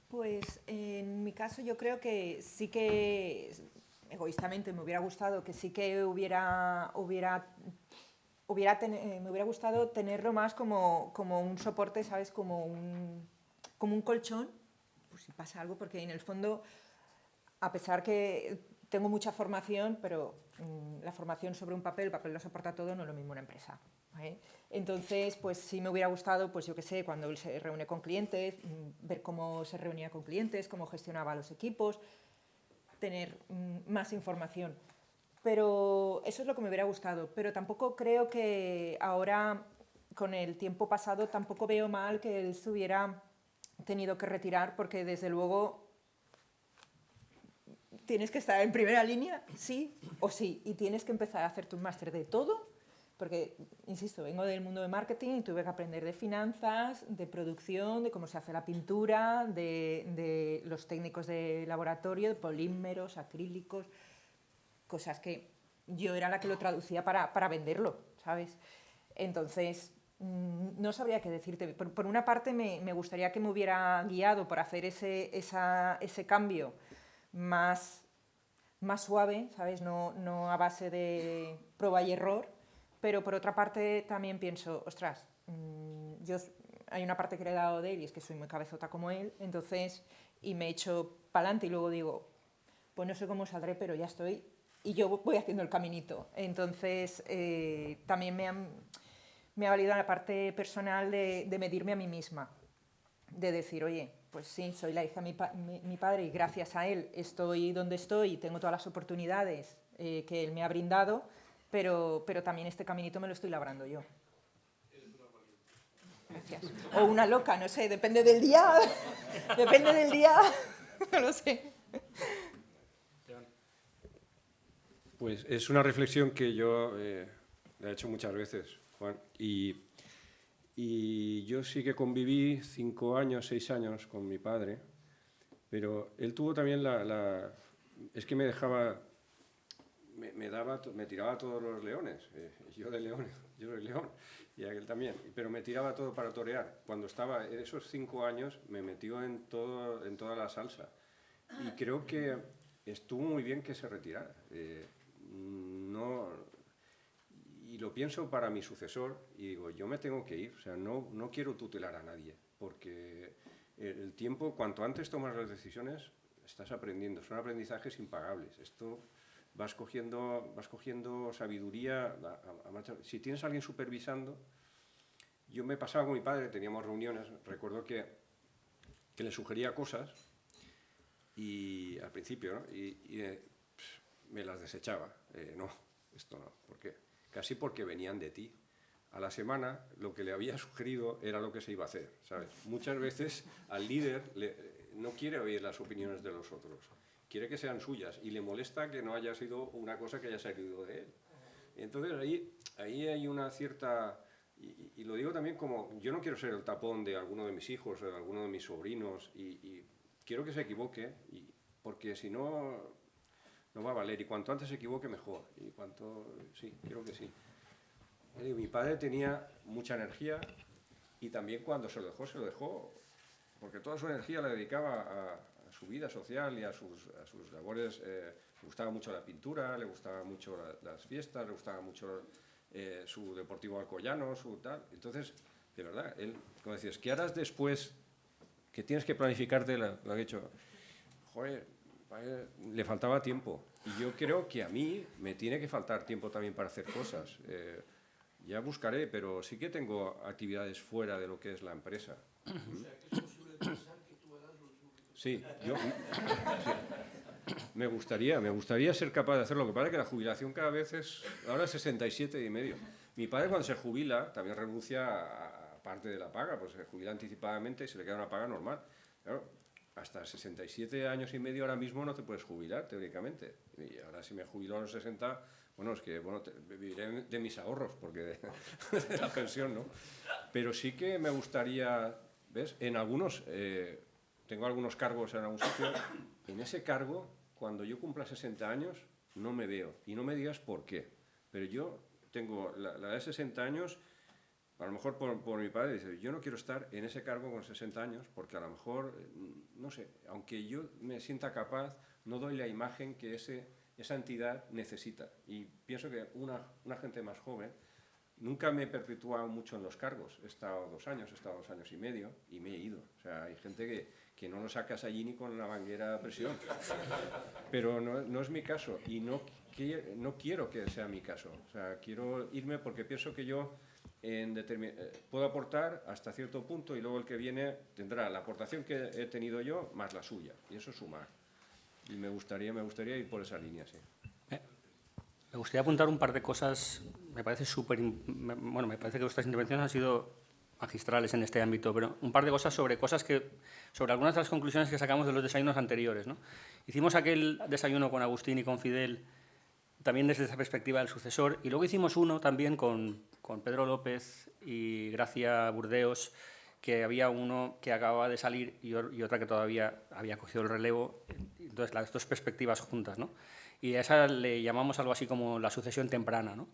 Pues en mi caso yo creo que sí que, egoístamente, me hubiera gustado que sí que me hubiera gustado tenerlo más como un soporte, ¿sabes? Como un colchón, pues si pasa algo, porque en el fondo, a pesar que tengo mucha formación, pero la formación sobre un papel, el papel lo soporta todo, no es lo mismo una empresa. Entonces, pues sí me hubiera gustado, pues yo qué sé, cuando él se reúne con clientes, ver cómo se reunía con clientes, cómo gestionaba los equipos, tener más información. Pero eso es lo que me hubiera gustado. Pero tampoco creo que ahora, con el tiempo pasado, tampoco veo mal que él se hubiera tenido que retirar, porque desde luego tienes que estar en primera línea, sí o sí, y tienes que empezar a hacer tu máster de todo porque, insisto, vengo del mundo de marketing y tuve que aprender de finanzas, de producción, de cómo se hace la pintura, de los técnicos de laboratorio, de polímeros, acrílicos, cosas que yo era la que lo traducía para venderlo, ¿sabes? Entonces, no sabría qué decirte. Por una parte, me gustaría que me hubiera guiado por hacer ese cambio más suave, ¿sabes? No a base de prueba y error, pero por otra parte también pienso, ostras, hay una parte que he heredado de él y es que soy muy cabezota como él, entonces, y me echo para adelante y luego digo, pues no sé cómo saldré, pero ya estoy y yo voy haciendo el caminito. Entonces, también me ha valido la parte personal de medirme a mí misma, de decir, oye, pues sí, soy la hija de mi padre y gracias a él estoy donde estoy y tengo todas las oportunidades que él me ha brindado, pero también este caminito me lo estoy labrando yo. Gracias. O una loca, no sé, depende del día, no lo sé.
Pues es una reflexión que yo la he hecho muchas veces, Juan, y yo sí que conviví 5 años, 6 años con mi padre, pero él tuvo también es que me dejaba, me tiraba todos los leones, yo de león, y aquel también, pero me tiraba todo para torear. Cuando estaba esos 5 años me metió en toda la salsa, y creo que estuvo muy bien que se retirara. Y lo pienso para mi sucesor y digo, yo me tengo que ir, o sea, no quiero tutelar a nadie, porque el tiempo, cuanto antes tomas las decisiones, estás aprendiendo, son aprendizajes impagables. Esto vas cogiendo sabiduría. Si tienes a alguien supervisando, yo me pasaba con mi padre, teníamos reuniones, recuerdo que le sugería cosas y al principio, ¿no? Me las desechaba. No, esto no. ¿Por qué? Casi porque venían de ti. A la semana lo que le había sugerido era lo que se iba a hacer, ¿sabes? Muchas veces al líder no quiere oír las opiniones de los otros, quiere que sean suyas y le molesta que no haya sido una cosa que haya salido de él. Entonces ahí hay una cierta... Y lo digo también como, yo no quiero ser el tapón de alguno de mis hijos o de alguno de mis sobrinos y quiero que se equivoque, porque si no... no va a valer, y cuanto antes se equivoque mejor, sí, creo que sí. Mi padre tenía mucha energía y también cuando se lo dejó, porque toda su energía la dedicaba a su vida social y a sus labores. Le gustaba mucho la pintura, le gustaban mucho las fiestas, le gustaba mucho su Deportivo Alcoyano, su tal. Entonces, de verdad, él, como decías, ¿qué harás después que tienes que planificarte? Lo ha dicho, joder, le faltaba tiempo y yo creo que a mí me tiene que faltar tiempo también para hacer cosas. Ya buscaré, pero sí que tengo actividades fuera de lo que es la empresa.
O sea, que es posible pensar que tú harás lo mismo que...
Sí, me gustaría ser capaz de hacerlo. Lo que pasa es que la jubilación cada vez es, ahora 67,5. Mi padre cuando se jubila también renuncia a parte de la paga, pues se jubila anticipadamente y se le queda una paga normal. Claro, hasta 67 años y medio ahora mismo no te puedes jubilar, teóricamente. Y ahora si me jubilo a los 60, bueno, es que viviré de mis ahorros, porque de la pensión, ¿no? Pero sí que me gustaría, ¿ves? Tengo algunos cargos en algún sitio. En ese cargo, cuando yo cumpla 60 años, no me veo. Y no me digas por qué. Pero yo tengo la de 60 años... A lo mejor por mi padre dice, yo no quiero estar en ese cargo con 60 años porque a lo mejor, no sé, aunque yo me sienta capaz, no doy la imagen que esa entidad necesita. Y pienso que una gente más joven, nunca me he perpetuado mucho en los cargos. He estado 2 años, he estado 2 años y medio y me he ido. O sea, hay gente que no lo sacas allí ni con la manguera a presión. Pero no es mi caso y no quiero que sea mi caso. O sea, quiero irme porque pienso que yo... puedo aportar hasta cierto punto y luego el que viene tendrá la aportación que he tenido yo más la suya y eso es sumar y me gustaría ir por esa línea, sí.
Me gustaría apuntar un par de cosas. Me parece me parece que vuestras intervenciones han sido magistrales en este ámbito, pero un par de cosas sobre algunas de las conclusiones que sacamos de los desayunos anteriores, ¿no? Hicimos aquel desayuno con Agustín y con Fidel también desde esa perspectiva del sucesor. Y luego hicimos uno también con Pedro López y Gracia Burdeos, que había uno que acababa de salir y otra que todavía había cogido el relevo. Entonces, las dos perspectivas juntas, ¿no? Y a esa le llamamos algo así como la sucesión temprana, ¿no?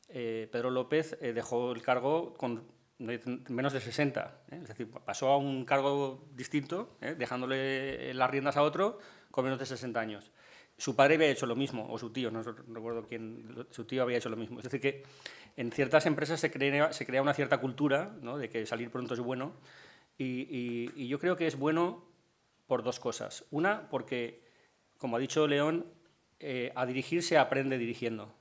Pedro López dejó el cargo con menos de 60, es decir, pasó a un cargo distinto, dejándole las riendas a otro con menos de 60 años. Su padre había hecho lo mismo, o su tío, no recuerdo quién, su tío había hecho lo mismo. Es decir, que en ciertas empresas se crea una cierta cultura, ¿no?, de que salir pronto es bueno, y yo creo que es bueno por dos cosas. Una, porque, como ha dicho León, a dirigir se aprende dirigiendo,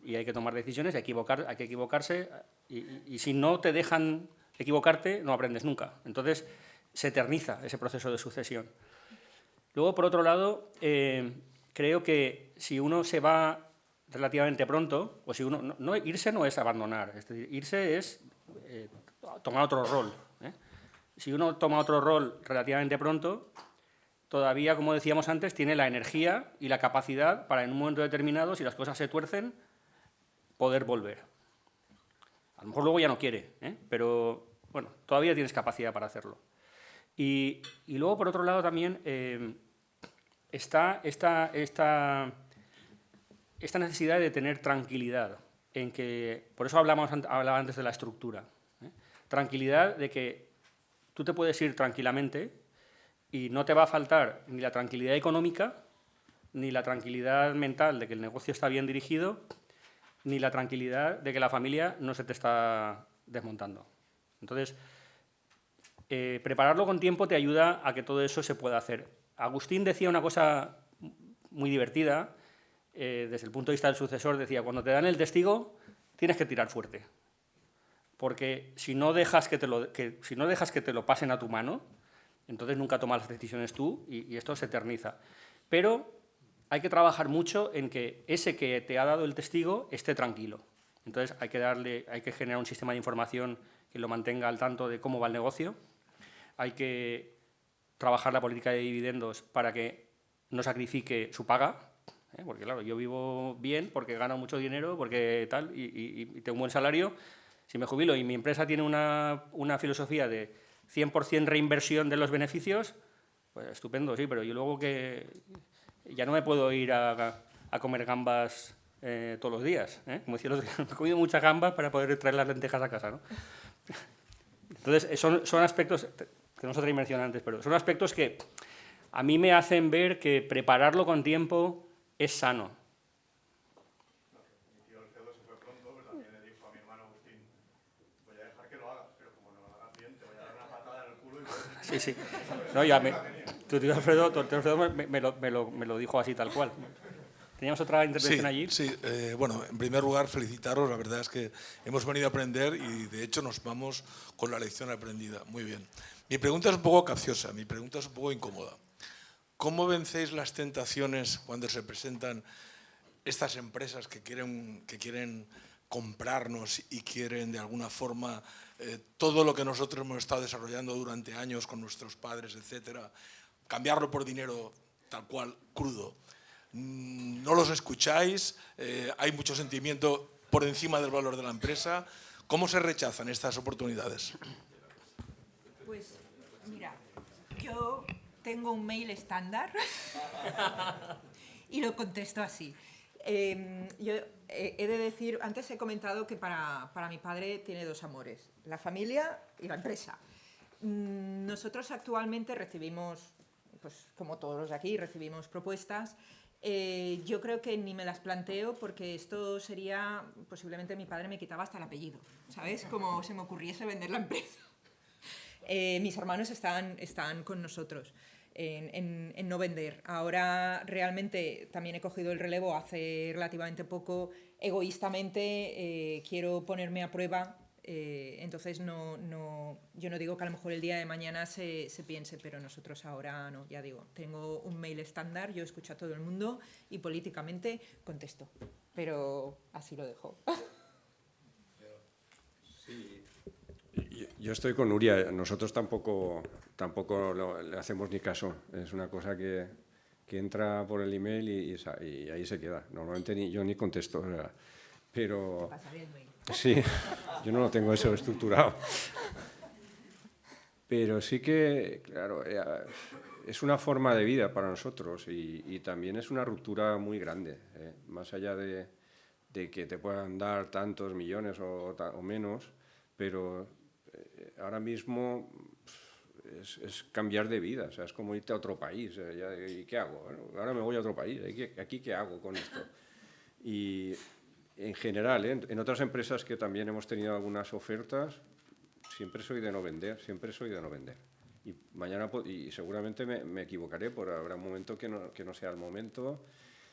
y hay que tomar decisiones, hay que equivocarse, y si no te dejan equivocarte, no aprendes nunca. Entonces, se eterniza ese proceso de sucesión. Luego, por otro lado, creo que si uno se va relativamente pronto, o si uno irse no es abandonar, es decir, irse es tomar otro rol. Si uno toma otro rol relativamente pronto, todavía, como decíamos antes, tiene la energía y la capacidad para, en un momento determinado, si las cosas se tuercen, poder volver. A lo mejor luego ya no quiere, pero bueno, todavía tienes capacidad para hacerlo. Y luego, por otro lado, también está esta necesidad de tener tranquilidad, en que, por eso hablaba antes de la estructura. Tranquilidad de que tú te puedes ir tranquilamente y no te va a faltar ni la tranquilidad económica, ni la tranquilidad mental de que el negocio está bien dirigido, ni la tranquilidad de que la familia no se te está desmontando. Entonces, prepararlo con tiempo te ayuda a que todo eso se pueda hacer. Agustín decía una cosa muy divertida, desde el punto de vista del sucesor, decía, cuando te dan el testigo, tienes que tirar fuerte. Porque si no dejas que te lo pasen a tu mano, entonces nunca tomas las decisiones tú y esto se eterniza. Pero hay que trabajar mucho en que ese que te ha dado el testigo esté tranquilo. Entonces hay que generar un sistema de información que lo mantenga al tanto de cómo va el negocio. Hay que trabajar la política de dividendos para que no sacrifique su paga, porque claro, yo vivo bien porque gano mucho dinero, porque tal, y tengo un buen salario. Si me jubilo y mi empresa tiene una filosofía de 100% reinversión de los beneficios, pues estupendo, sí, pero yo luego que ya no me puedo ir a comer gambas todos los días. Como decía el otro día, he comido muchas gambas para poder traer las lentejas a casa, ¿no? Entonces, son aspectos, tenemos otra inmersión antes, pero son aspectos que a mí me hacen ver que prepararlo con tiempo es sano.
Mi tío Alfredo se fue pronto, pero también le dijo a mi hermano Agustín, voy a dejar que lo hagas, pero como no lo hagas bien, te voy a dar una patada en el culo y...
Sí, sí. No, ya tu tío Alfredo me lo dijo así, tal cual. ¿Teníamos otra intervención allí?
Sí, bueno, en primer lugar, felicitaros. La verdad es que hemos venido a aprender y, de hecho, nos vamos con la lección aprendida. Muy bien. Mi pregunta es un poco capciosa, mi pregunta es un poco incómoda. ¿Cómo vencéis las tentaciones cuando se presentan estas empresas que quieren comprarnos y quieren, de alguna forma, todo lo que nosotros hemos estado desarrollando durante años con nuestros padres, etcétera, cambiarlo por dinero tal cual, crudo? No los escucháis, hay mucho sentimiento por encima del valor de la empresa. ¿Cómo se rechazan estas oportunidades?
Pues mira, yo tengo un mail estándar y lo contesto así. Yo he de decir, antes he comentado que para mi padre tiene dos amores, la familia y la empresa. Nosotros actualmente recibimos, pues como todos los de aquí, recibimos propuestas. Yo creo que ni me las planteo porque esto sería, posiblemente mi padre me quitaba hasta el apellido, ¿sabes? Como se me ocurriese vender la empresa. Mis hermanos están con nosotros en no vender. Ahora realmente también he cogido el relevo hace relativamente poco. Egoístamente quiero ponerme a prueba. Entonces yo no digo que a lo mejor el día de mañana se piense, pero nosotros ahora no, ya digo, tengo un mail estándar, yo escucho a todo el mundo y políticamente contesto, pero así lo dejo.
Sí, yo estoy con Nuria, nosotros tampoco le hacemos ni caso, es una cosa que que entra por el email y ahí se queda. Normalmente yo ni contesto, o sea, pero...
Te pasaré el mail.
Sí, yo no lo tengo eso estructurado. Pero sí que, claro, es una forma de vida para nosotros y también es una ruptura muy grande, más allá de que te puedan dar tantos millones o menos, pero ahora mismo es cambiar de vida, o sea, es como irte a otro país. ¿Y qué hago? Bueno, ahora me voy a otro país, ¿aquí qué hago con esto? Y en general, en otras empresas que también hemos tenido algunas ofertas, siempre soy de no vender, siempre soy de no vender. Y mañana, y seguramente me equivocaré, porque habrá un momento que no sea el momento,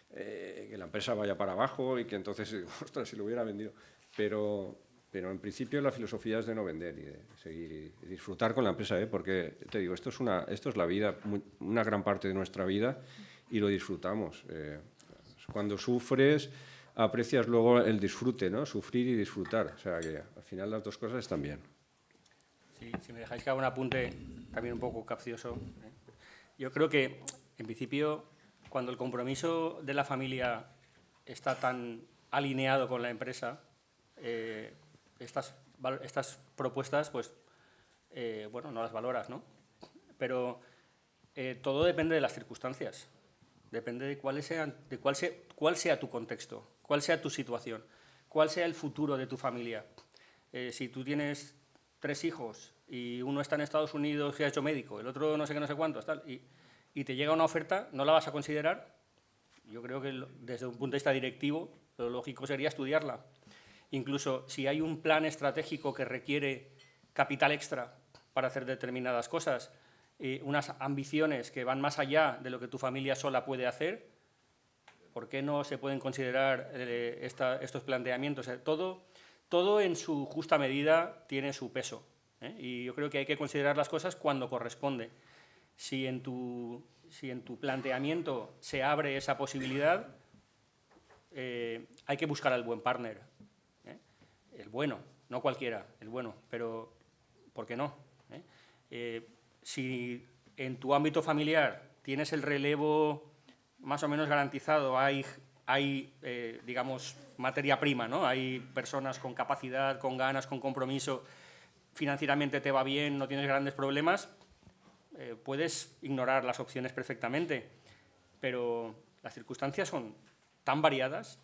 que la empresa vaya para abajo y que entonces, ostras, si lo hubiera vendido. Pero en principio la filosofía es de no vender y de seguir y disfrutar con la empresa, porque te digo, esto es la vida, una gran parte de nuestra vida y lo disfrutamos. Cuando sufres, aprecias luego el disfrute, ¿no? Sufrir y disfrutar. O sea que al final las dos cosas están bien.
Sí, si me dejáis que haga un apunte también un poco capcioso. Yo creo que, en principio, cuando el compromiso de la familia está tan alineado con la empresa, estas propuestas, pues, bueno, no las valoras, ¿no? Pero todo depende de las circunstancias. Depende de cuál sea tu contexto, cuál sea tu situación, cuál sea el futuro de tu familia. Si tú tienes 3 hijos y uno está en Estados Unidos y ha hecho médico, el otro no sé qué, no sé cuántos, tal, y te llega una oferta, ¿no la vas a considerar? Yo creo que desde un punto de vista directivo, lo lógico sería estudiarla. Incluso si hay un plan estratégico que requiere capital extra para hacer determinadas cosas, unas ambiciones que van más allá de lo que tu familia sola puede hacer, ¿por qué no se pueden considerar estos planteamientos? Todo en su justa medida tiene su peso, y yo creo que hay que considerar las cosas cuando corresponde. Si en tu planteamiento se abre esa posibilidad, hay que buscar al buen partner, el bueno, no cualquiera, el bueno, pero ¿por qué no? Si en tu ámbito familiar tienes el relevo más o menos garantizado, hay digamos, materia prima, ¿no? Hay personas con capacidad, con ganas, con compromiso, financieramente te va bien, no tienes grandes problemas, puedes ignorar las opciones perfectamente, pero las circunstancias son tan variadas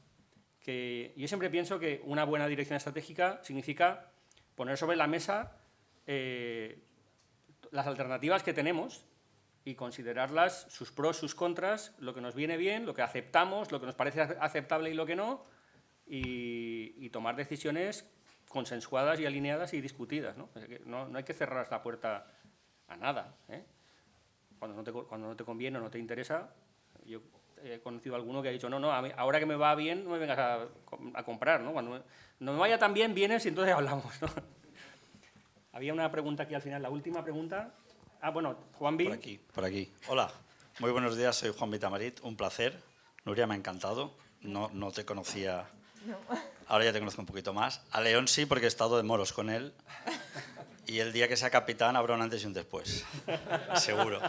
que yo siempre pienso que una buena dirección estratégica significa poner sobre la mesa las alternativas que tenemos y considerarlas, sus pros, sus contras, lo que nos viene bien, lo que aceptamos, lo que nos parece aceptable y lo que no, y tomar decisiones consensuadas y alineadas y discutidas, ¿no? No hay que cerrar la puerta a nada, Cuando no te conviene o no te interesa. Yo he conocido a alguno que ha dicho, no, ahora que me va bien, no me vengas a comprar, ¿no? Cuando no me vaya tan bien, vienes y entonces hablamos, ¿no? Había una pregunta aquí al final, la última pregunta. Bueno, Juanvi.
Por aquí. Hola, muy buenos días, soy Juanvi Tamarit, un placer. Nuria, me ha encantado, no te conocía, ahora ya te conozco un poquito más. A León sí, porque he estado de moros con él, y el día que sea capitán habrá un antes y un después, seguro.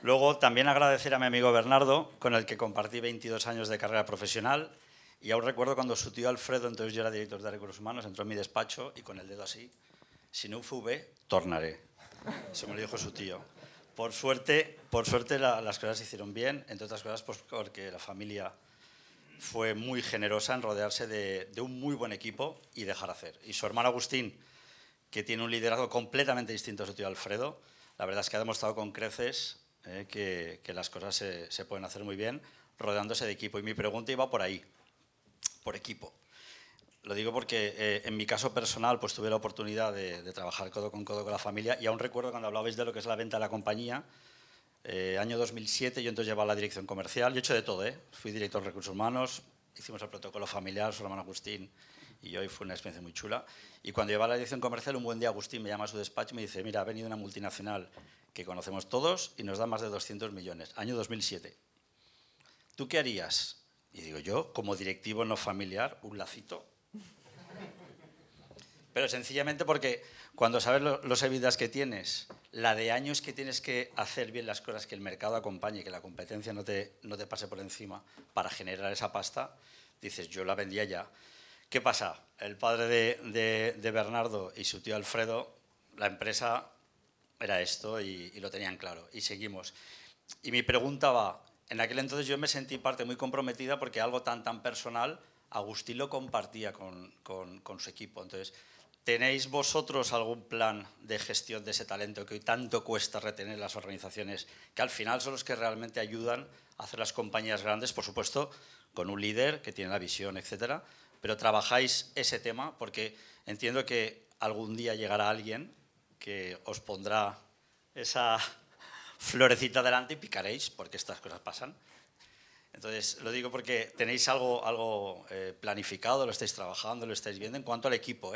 Luego, también agradecer a mi amigo Bernardo, con el que compartí 22 años de carrera profesional, y aún recuerdo cuando su tío Alfredo, entonces yo era director de Recursos Humanos, entró en mi despacho y con el dedo así, si no fue, tornaré. Eso me lo dijo su tío. Por suerte las cosas se hicieron bien, entre otras cosas pues porque la familia fue muy generosa en rodearse de un muy buen equipo y dejar hacer. Y su hermano Agustín, que tiene un liderazgo completamente distinto a su tío Alfredo, la verdad es que ha demostrado con creces que las cosas se pueden hacer muy bien rodeándose de equipo. Y mi pregunta iba por ahí, por equipo. Lo digo porque en mi caso personal pues tuve la oportunidad de trabajar codo con la familia y aún recuerdo cuando hablabais de lo que es la venta de la compañía, año 2007, yo entonces llevaba la dirección comercial, yo he hecho de todo, fui director de Recursos Humanos, hicimos el protocolo familiar, su hermano Agustín y yo, y fue una experiencia muy chula. Y cuando llevaba la dirección comercial, un buen día Agustín me llama a su despacho y me dice, mira, ha venido una multinacional que conocemos todos y nos da más de 200 millones, año 2007. ¿Tú qué harías? Y digo, yo, como directivo no familiar, un lacito. pero sencillamente porque cuando sabes los evidas que tienes, la de años que tienes que hacer bien las cosas, que el mercado acompañe, que la competencia no te pase por encima para generar esa pasta, dices, yo la vendía ya. ¿Qué pasa? El padre de Bernardo y su tío Alfredo, la empresa era esto y lo tenían claro, y seguimos. Y mi pregunta va, en aquel entonces yo me sentí parte muy comprometida porque algo tan personal, Agustín lo compartía con su equipo. Entonces, ¿tenéis vosotros algún plan de gestión de ese talento que hoy tanto cuesta retener en las organizaciones, que al final son los que realmente ayudan a hacer las compañías grandes, por supuesto, con un líder que tiene la visión, etcétera? Pero trabajáis ese tema porque entiendo que algún día llegará alguien que os pondrá esa florecita delante y picaréis, porque estas cosas pasan. Entonces, lo digo porque tenéis algo planificado, lo estáis trabajando, lo estáis viendo en cuanto al equipo,